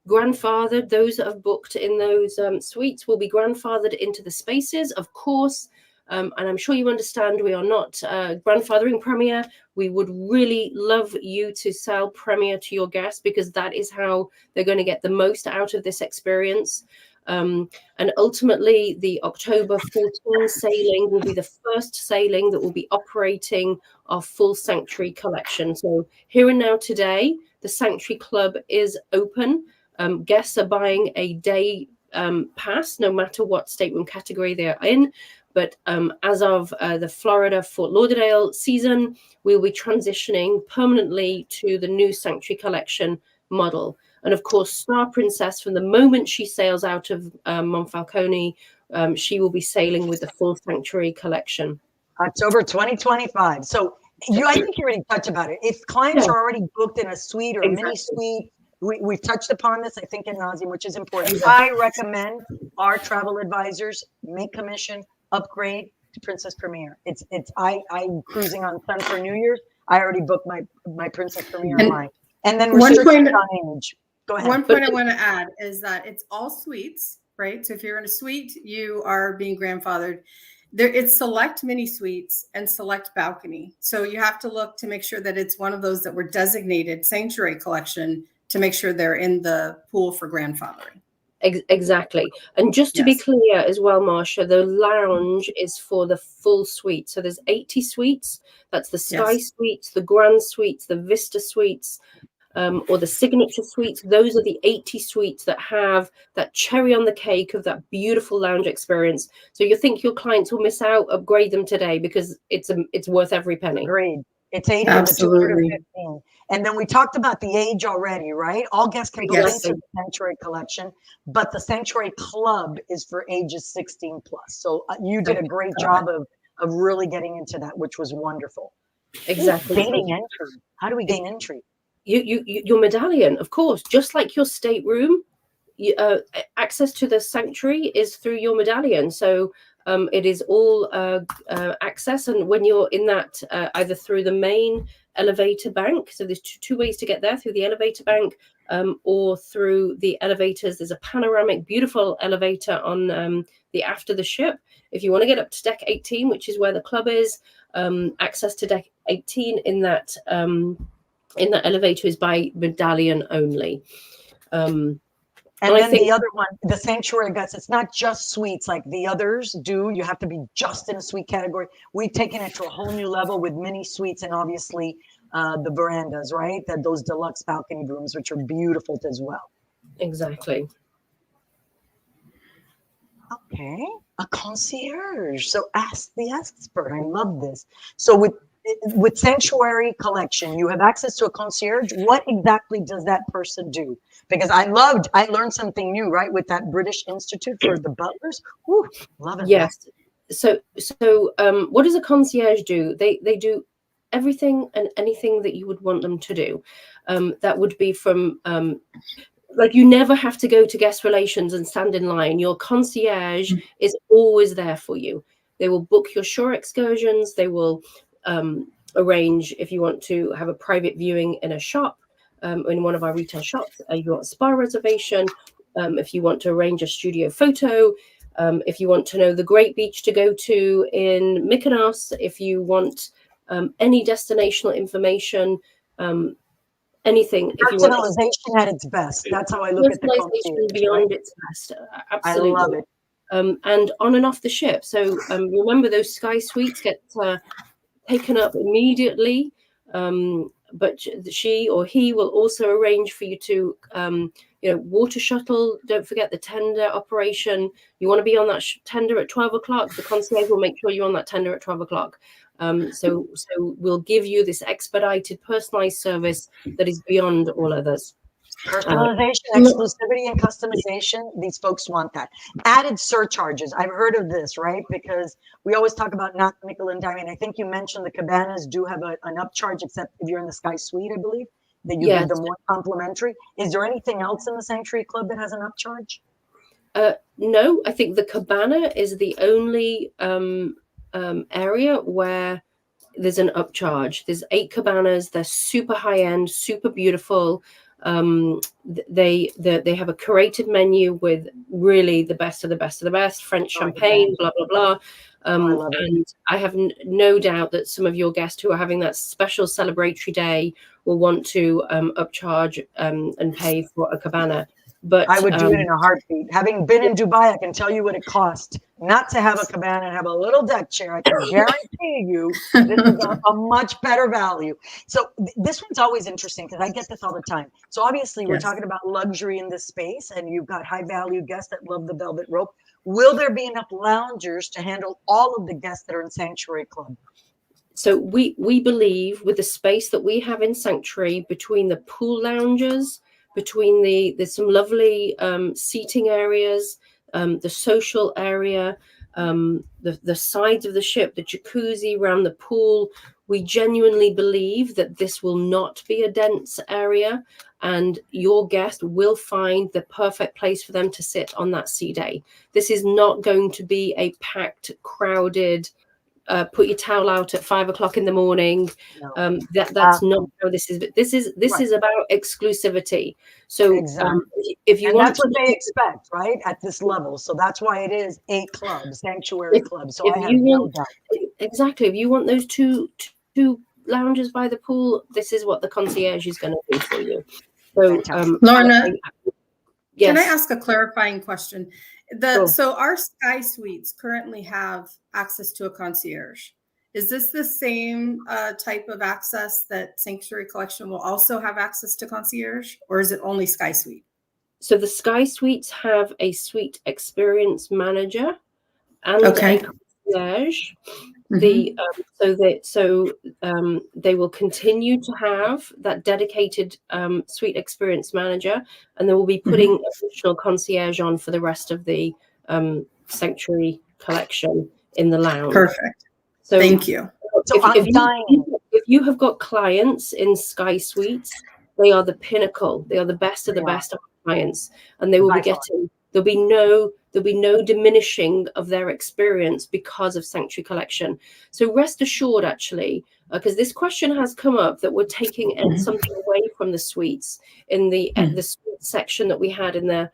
grandfathered, those that have booked in those suites will be grandfathered into the spaces, of course. And I'm sure you understand we are not grandfathering Premier. We would really love you to sell Premier to your guests because that is how they're going to get the most out of this experience. And ultimately, the October 14 sailing will be the first sailing that will be operating our full Sanctuary Collection. So here and now today, the Sanctuary Club is open. Guests are buying a day pass, no matter what stateroom category they are in. But as of the Florida Fort Lauderdale season, we'll be transitioning permanently to the new Sanctuary Collection model. And of course, Star Princess, from the moment she sails out of Monfalcone, she will be sailing with the full Sanctuary collection. October 2025. So I think you already touched about it. If clients are already booked in a suite or a mini suite, we've touched upon this, I think, in nauseam, which is important. I recommend our travel advisors make commission, upgrade to Princess Premier. I'm cruising on Sun for New Year's. I already booked my Princess Premier line. And then restrictions on age. Go ahead. One point I want to add is that it's all suites, right? So if you're in a suite, you are being grandfathered. It's select mini suites and select balcony. So you have to look to make sure that it's one of those that were designated Sanctuary collection to make sure they're in the pool for grandfathering. Exactly. And just to be clear as well, Marsha, the lounge is for the full suite. So there's 80 suites. That's the Sky Suites, the Grand Suites, the Vista Suites, or the Signature Suites. Those are the 80 suites that have that cherry on the cake of that beautiful lounge experience. So you think your clients will miss out, upgrade them today, because it's worth every penny. Agreed. It's 80 to 215. And then we talked about the age already, right? All guests can go into the Sanctuary collection, but the Sanctuary Club is for ages 16 plus. So you did a great job of really getting into that, which was wonderful. Exactly. Gaining entry. How do we gain entry? Your medallion, of course, just like your stateroom, access to the Sanctuary is through your medallion. So it is all access, and when you're in that, either through the main elevator bank, so there's two ways to get there, through the elevator bank or through the elevators. There's a panoramic, beautiful elevator on the aft of the ship. If you want to get up to deck 18, which is where the club is, access to deck 18 in that elevator is by medallion only. And then the other one, the Sanctuary guests, it's not just suites like the others do. You have to be just in a suite category. We've taken it to a whole new level with mini suites and obviously the verandas, right? Those deluxe balcony rooms, which are beautiful as well. Exactly. Okay, a concierge. So ask the expert. I love this. So with Sanctuary collection, you have access to a concierge. What exactly does that person do? Because I learned something new, right? With that British Institute for the butlers. Whew, love it. Yes. So what does a concierge do? They do everything and anything that you would want them to do. That would be from like, you never have to go to guest relations and stand in line. Your concierge is always there for you. They will book your shore excursions. They will arrange if you want to have a private viewing in a shop, in one of our retail shops. You want a spa reservation. If you want to arrange a studio photo. If you want to know the great beach to go to in Mykonos. If you want any destinational information. Anything. Personalization at its best. That's how I look at the concierge. Beyond its best. Absolutely. I love it. And on and off the ship. So remember, those Sky Suites get taken up immediately. But she or he will also arrange for you to, water shuttle. Don't forget the tender operation. You want to be on that tender at 12 o'clock. The concierge will make sure you're on that tender at 12 o'clock. So we'll give you this expedited, personalized service that is beyond all others. Personalization, exclusivity, and customization. These folks want that. Added surcharges. I've heard of this, right? Because we always talk about not nickel and dime. I think you mentioned the cabanas do have an upcharge, except if you're in the Sky Suite, I believe, that you give them more complimentary. Is there anything else in the Sanctuary Club that has an upcharge? No, I think the cabana is the only area where there's an upcharge. There's 8 cabanas. They're super high end, super beautiful. They have a curated menu with really the best of the best of the best, French champagne, blah blah blah. And I have no doubt that some of your guests who are having that special celebratory day will want to upcharge and pay for a cabana. But I would do it in a heartbeat. Having been in Dubai, I can tell you what it cost not to have a cabana and have a little deck chair. I can guarantee you this is a much better value. So this one's always interesting because I get this all the time. So obviously we're talking about luxury in this space, and you've got high value guests that love the velvet rope. Will there be enough loungers to handle all of the guests that are in Sanctuary Club? So we believe with the space that we have in Sanctuary, between the pool loungers, between there's some lovely seating areas, the social area, the sides of the ship, the jacuzzi around the pool. We genuinely believe that this will not be a dense area, and your guest will find the perfect place for them to sit on that sea day. This is not going to be a packed, crowded, put your towel out at 5 o'clock in the morning. No. That's not how this is. This is about exclusivity. So Exactly. if you And want that's to, what they expect, right? At this level. So that's why it is a club, sanctuary club. So if I have you no want, doubt. exactly, if you want those two lounges by the pool, this is what the concierge is going to do for you. So Lorna, yes. can I ask a clarifying question? Sure. So our Sky Suites currently have access to a concierge. Is this the same type of access that Sanctuary Collection will also have access to concierge, or is it only Sky Suite? So the Sky Suites have a suite experience manager and a concierge. They will continue to have that dedicated suite experience manager, and they will be putting additional concierge on for the rest of the Sanctuary Collection in the lounge. Perfect. So thank you. So if you have got clients in Sky Suites, they are the pinnacle. They are the best of the best of clients, and they will be getting. There'll be no diminishing of their experience because of Sanctuary Collection. So rest assured, actually, because this question has come up, that we're taking something away from the suites in the suite section that we had in the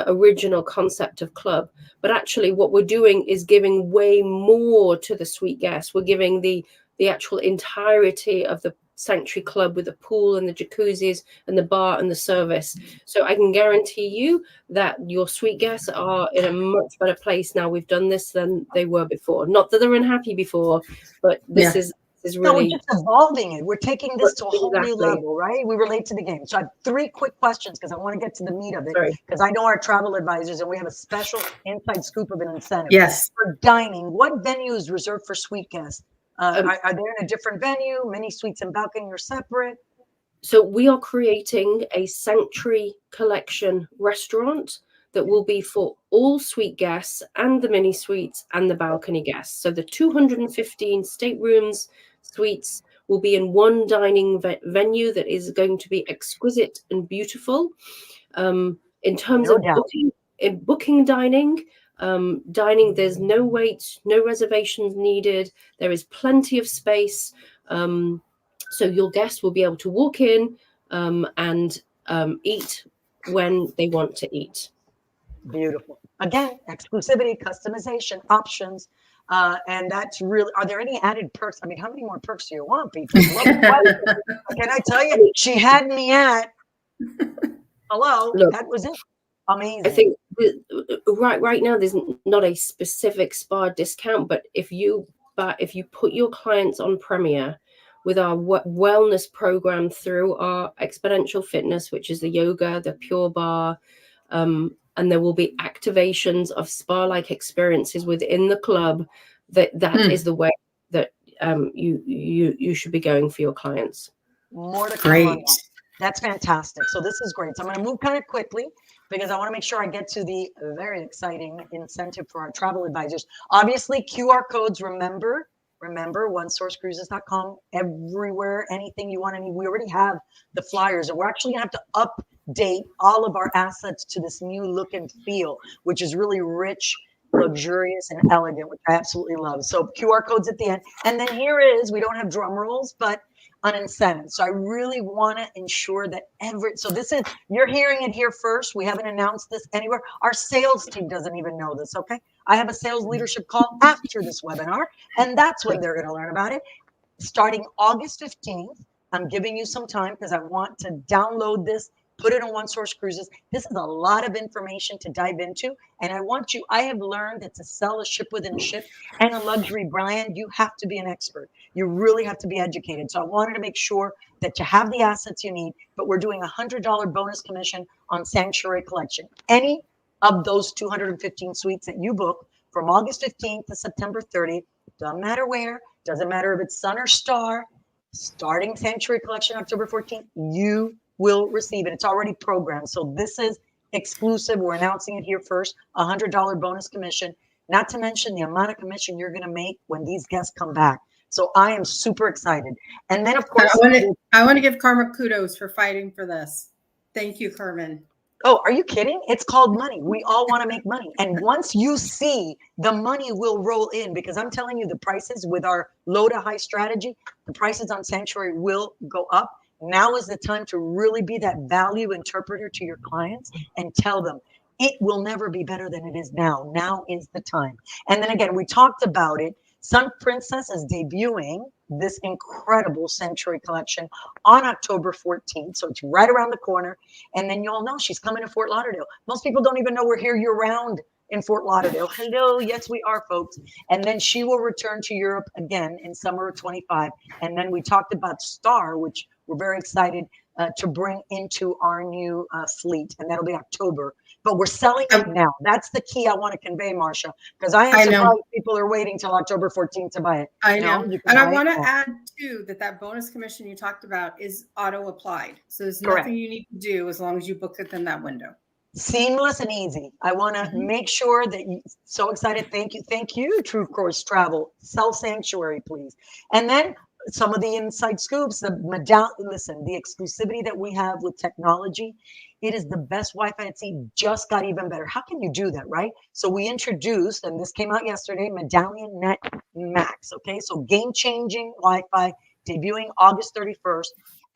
original concept of club. But actually, what we're doing is giving way more to the suite guests. We're giving the actual entirety of the Sanctuary Club with the pool and the jacuzzis and the bar and the service. So I can guarantee you that your suite guests are in a much better place now we've done this than they were before. Not that they're unhappy before, but this is really. So we're just evolving it. We're taking this to a whole new level, right? We relate to the game. So I have 3 quick questions because I want to get to the meat of it. Because I know our travel advisors, and we have a special inside scoop of an incentive. Yes. For dining, what venue is reserved for suite guests? Are they in a different venue? Mini suites and balcony are separate? So we are creating a Sanctuary Collection restaurant that will be for all suite guests and the mini suites and the balcony guests. So the 215 staterooms suites will be in one dining venue that is going to be exquisite and beautiful. In terms of booking dining, there's no wait, no reservations needed. There is plenty of space. So your guests will be able to walk in and eat when they want to eat. Beautiful. Again, exclusivity, customization, options. And that's really, are there any added perks? I mean, how many more perks do you want, people? Can I tell you, she had me at, hello, look, that was it. Amazing. I think right now there's not a specific spa discount, but if you put your clients on Premier with our wellness program through our exponential fitness, which is the yoga, the pure bar, and there will be activations of spa-like experiences within the club. That is the way that you should be going for your clients. More to come on that. That's fantastic. So this is great. So I'm going to move kind of quickly because I want to make sure I get to the very exciting incentive for our travel advisors. Obviously, QR codes, remember, onesourcecruises.com, everywhere, anything you want. We already have the flyers, and we're actually going to have to update all of our assets to this new look and feel, which is really rich, luxurious, and elegant, which I absolutely love. So QR codes at the end. And then here is, we don't have drum rolls, but an incentive. So I really want to ensure that so this is, you're hearing it here first. We haven't announced this anywhere. Our sales team doesn't even know this, okay? I have a sales leadership call after this webinar, and that's when they're going to learn about it. Starting August 15th, I'm giving you some time because I want to download this, put it on One Source Cruises. This is a lot of information to dive into. And I have learned that to sell a ship within a ship and a luxury brand, you have to be an expert. You really have to be educated. So I wanted to make sure that you have the assets you need, but we're doing a $100 bonus commission on Sanctuary Collection. Any of those 215 suites that you book from August 15th to September 30th, doesn't matter where, doesn't matter if it's sun or star, starting Sanctuary Collection October 14th, you will receive it. It's already programmed. So this is exclusive. We're announcing it here first. $100 bonus commission, not to mention the amount of commission you're going to make when these guests come back. So I am super excited. And then, of course, I want to give Karma kudos for fighting for this. Thank you, Carmen. oh, are you kidding? It's called money. We all want to make money. And once you see, the money will roll in, because I'm telling you, the prices with our low to high strategy, the prices on Sanctuary will go up. Now is the time to really be that value interpreter to your clients and tell them it will never be better than it is now. Now is the time. And then again, we talked about it. Sun Princess is debuting this incredible Sanctuary collection on October 14th. So it's right around the corner. And then you'll know she's coming to Fort Lauderdale. Most people don't even know we're here year round in Fort Lauderdale. Hello. Yes, we are, folks. And then she will return to Europe again in summer of 25. And then we talked about Star, which we're very excited to bring into our new fleet. And that'll be October. But we're selling it now. That's the key I want to convey, Marsha, because I am surprised people are waiting till October 14th to buy it. I know. And I want to add, too, that bonus commission you talked about is auto-applied. So there's nothing you need to do as long as you book it in that window. Seamless and easy. I want to make sure that you so excited. Thank you. Thank you, True Course Travel. Sell Sanctuary, please. And then some of the inside scoops, the exclusivity that we have with technology. It is the best Wi-Fi at sea, just got even better. How can you do that, right? So we introduced, and this came out yesterday, Medallionnet Max, okay? So game-changing Wi-Fi, debuting August 31st.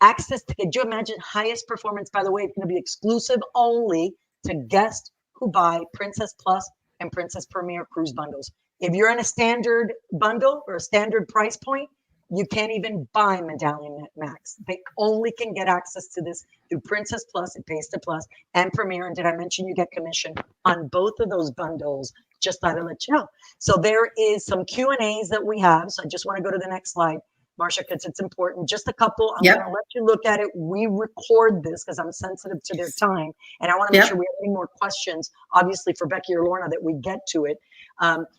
Access to, could you imagine, highest performance, by the way, it's going to be exclusive only to guests who buy Princess Plus and Princess Premier cruise bundles. If you're in a standard bundle or a standard price point, you can't even buy Medallionnet Max. They only can get access to this through Princess Plus, it pays to Plus, and Premier. And did I mention you get commission on both of those bundles? Just thought I'd let you know. So there is some Q&As that we have. So I just want to go to the next slide, Marsha, because it's important. Just a couple. I'm going to let you look at it. We record this because I'm sensitive to their time. And I want to make sure we have any more questions, obviously, for Becky or Lorna, that we get to it.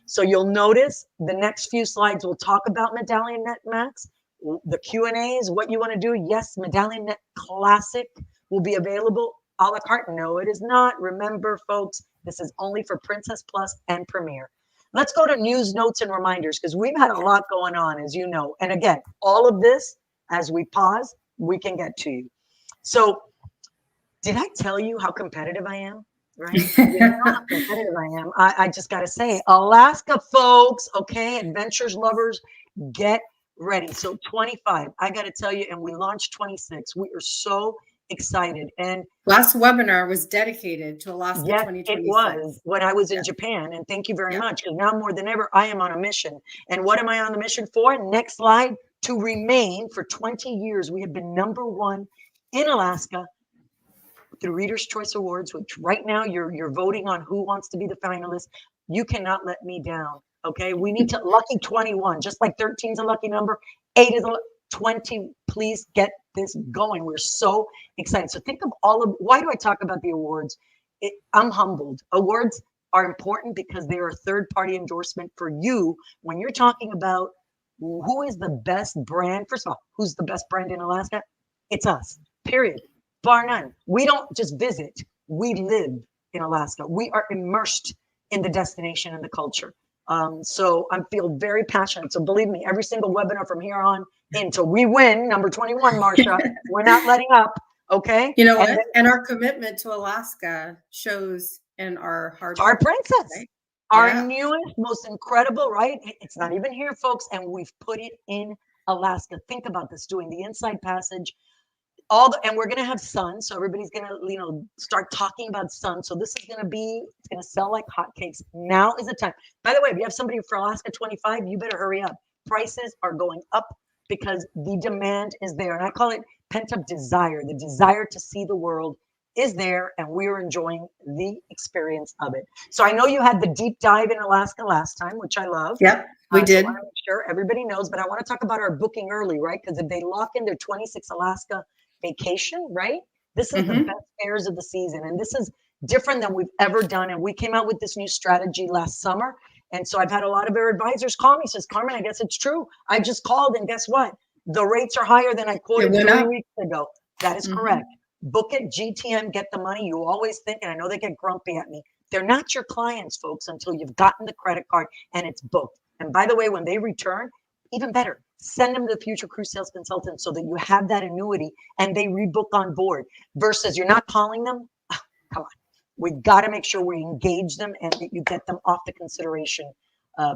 So you'll notice the next few slides will talk about Medallionnet Max, the Q&As, what you want to do. Yes, Medallionnet Classic will be available a la carte. No, it is not. Remember, folks, this is only for Princess Plus and Premier. Let's go to news, notes, and reminders, because we've had a lot going on, as you know. And again, all of this, as we pause, we can get to you. So did I tell you how competitive I am? Right? You know how competitive I am. I just got to say, Alaska, folks, okay, adventures lovers, get ready. So 25, I got to tell you, and we launched 26. We are so excited. And last webinar was dedicated to Alaska 2026. It was when I was in Japan. And thank you very much, because now more than ever, I am on a mission. And what am I on the mission for? Next slide. To remain for 20 years. We have been #1 in Alaska through Reader's Choice Awards, which right now you're voting on who wants to be the finalist. You cannot let me down. Okay. We need to lucky 21, just like 13 is a lucky number. 8 is a 20. Please get this going. We're so excited. So think of why do I talk about the awards? I'm humbled. Awards are important because they are a third-party endorsement for you when you're talking about who is the best brand. First of all, who's the best brand in Alaska? It's us, period. Bar none. We don't just visit. We live in Alaska. We are immersed in the destination and the culture. So I feel very passionate. So believe me, every single webinar from here on until we win, number 21, Marsha, we're not letting up. Okay. You know what? And our commitment to Alaska shows in our Our Princess, right? Our newest, most incredible, right? It's not even here, folks. And we've put it in Alaska. Think about this, doing the Inside Passage. And we're going to have sun. So everybody's going to, start talking about sun. So this is going to sell like hotcakes. Now is the time. By the way, if you have somebody for Alaska 25, you better hurry up. Prices are going up because the demand is there. And I call it pent-up desire. The desire to see the world is there, and we're enjoying the experience of it. So I know you had the deep dive in Alaska last time, which I love. Yep, we did. So I want to make sure everybody knows, but I want to talk about our booking early, right? Because if they lock in their 26 Alaska vacation, right? This is the best fares of the season. And this is different than we've ever done. And we came out with this new strategy last summer. And so I've had a lot of our advisors call me, says, Carmen, I guess it's true. I just called, and guess what? The rates are higher than I quoted 3 weeks ago. That is correct. Book it, GTM, get the money. You always think, and I know they get grumpy at me, they're not your clients, folks, until you've gotten the credit card and it's booked. And by the way, when they return, even better, send them to the future cruise sales consultant so that you have that annuity and they rebook on board versus you're not calling them. Oh, come on. We got to make sure we engage them and that you get them off the consideration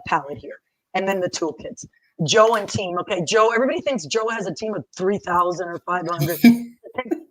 palette here. And then the toolkits. Joe and team. Okay, Joe, everybody thinks Joe has a team of 3,000 or 500.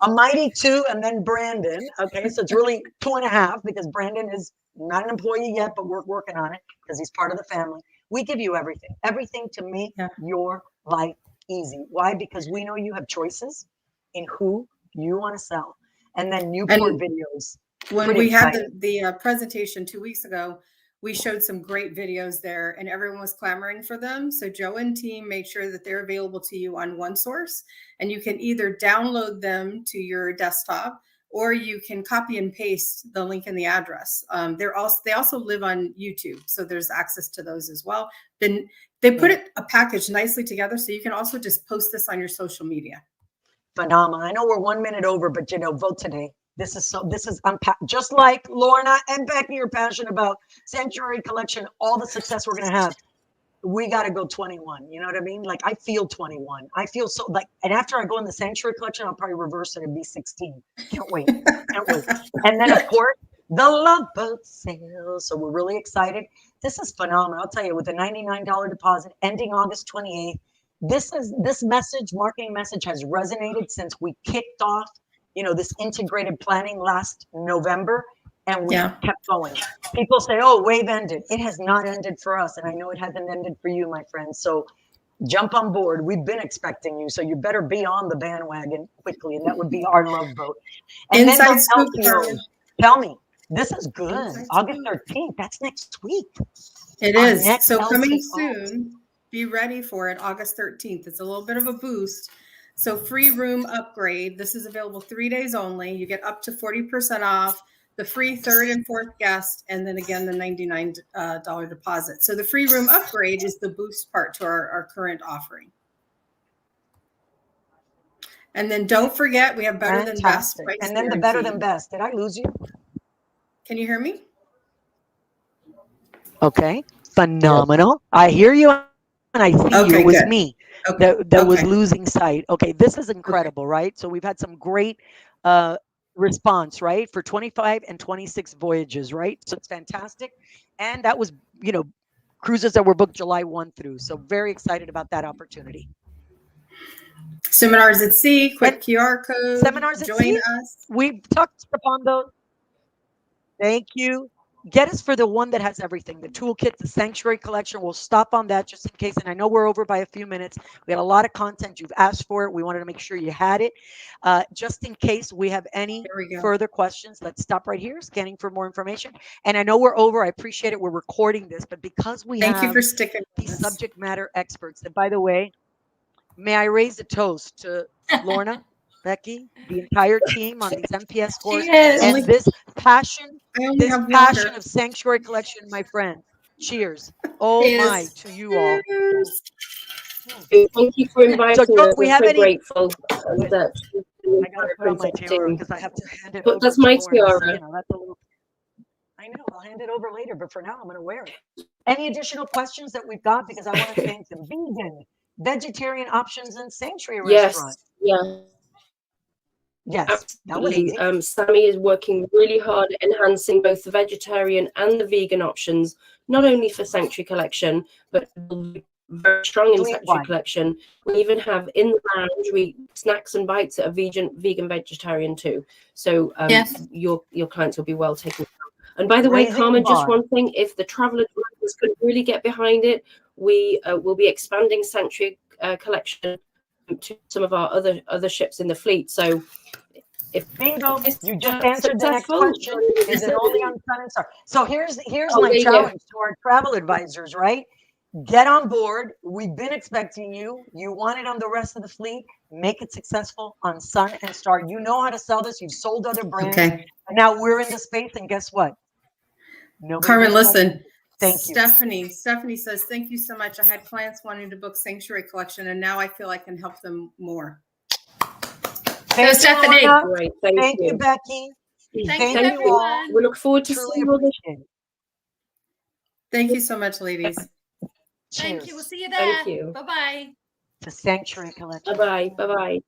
A mighty 2 and then Brandon. Okay, so it's really 2.5 because Brandon is not an employee yet, but we're working on it because he's part of the family. We give you everything to make your life easy. Why? Because we know you have choices in who you want to sell. And then Newport videos. When we had the presentation 2 weeks ago, we showed some great videos there and everyone was clamoring for them. So Joe and team made sure that they're available to you on OneSource, and you can either download them to your desktop or you can copy and paste the link and the address. They also live on YouTube, so there's access to those as well. Then they put a package nicely together, so you can also just post this on your social media. Phenomenal. I know we're 1 minute over, but vote today. This is just like Lorna and Becky are passionate about Sanctuary Collection, all the success we're going to have. We got to go 21. You know what I mean? Like I feel 21. I feel so like, and after I go in the Sanctuary Collection, I'll probably reverse it and be 16. Can't wait. Can't wait. And then of course, the Love Boat sale. So we're really excited. This is phenomenal. I'll tell you, with a $99 deposit ending August 28th, this marketing message has resonated since we kicked off this integrated planning last November, and we kept going. People say, oh, wave ended. It has not ended for us. And I know it hasn't ended for you, my friends. So jump on board. We've been expecting you. So you better be on the bandwagon quickly. And that would be our Love Boat. And Inside then scoop. Tell me, this is good. August 13th. That's next week. It is. So coming soon. Be ready for it. August 13th. It's a little bit of a boost. So free room upgrade. This is available 3 days only. You get up to 40% off, the free 3rd and 4th guest, and then again, the $99 deposit. So the free room upgrade is the boost part to our current offering. And then don't forget, we have better than best. And then the better than best. Did I lose you? Can you hear me? Okay. Phenomenal. I hear you. And I see you. It was me that was losing sight. Okay, this is incredible, right? So we've had some great response, right, for 25 and 26 voyages, right? So it's fantastic. And that was, cruises that were booked July 1 through. So very excited about that opportunity. Seminars at Sea, quick QR code. Seminars at Sea. Join us. We've touched upon those. Thank you. Get us for the one that has everything, the toolkit, the Sanctuary Collection. We'll stop on that just in case. And I know we're over by a few minutes. We had a lot of content. You've asked for it. We wanted to make sure you had it. Just in case we have any further questions, let's stop right here, scanning for more information. And I know we're over. I appreciate it. We're recording this, but because we Thank have you for sticking these subject matter experts. And by the way, may I raise a toast to Lorna, Becky, the entire team on these MPS scores, and this passion of Sanctuary Collection, my friend. Cheers. Oh my, to you all. Thank you for inviting us. We have grateful. I got to put on my tiara because I have to hand it over. That's my tiara. That's a little. I know. I'll hand it over later, but for now, I'm going to wear it. Any additional questions that we've got? Because I want to thank them. Vegan, vegetarian options in Sanctuary restaurant. Yes, absolutely. Sammy is working really hard at enhancing both the vegetarian and the vegan options, not only for Sanctuary Collection, but very strong in Sanctuary Collection. We even have in the lounge snacks and bites that are vegan, vegetarian too. So your clients will be well taken care of. And by the way, Carmen, just one thing: if the travel advisors could really get behind it, we will be expanding Sanctuary Collection to some of our other ships in the fleet. So if bingo, you just answered the next question. Is it only on Sun and Star? So here's my challenge to our travel advisors, right? Get on board. We've been expecting you. You want it on the rest of the fleet. Make it successful on Sun and Star. You know how to sell this. You've sold other brands. Okay. And now we're in the space, and guess what? Carmen, listen. Thank you. Stephanie says, thank you so much. I had clients wanting to book Sanctuary Collection, and now I feel I can help them more. Thank you, Stephanie. Lorna. Great. Thank you, Becky. Thank you, you all. everyone. We look forward to Truly seeing all this. appreciate it. Thank you so much, ladies. Thank you. We'll Cheers see you there. Thank you. Bye-bye. to Sanctuary Collection. Bye-bye. Bye-bye.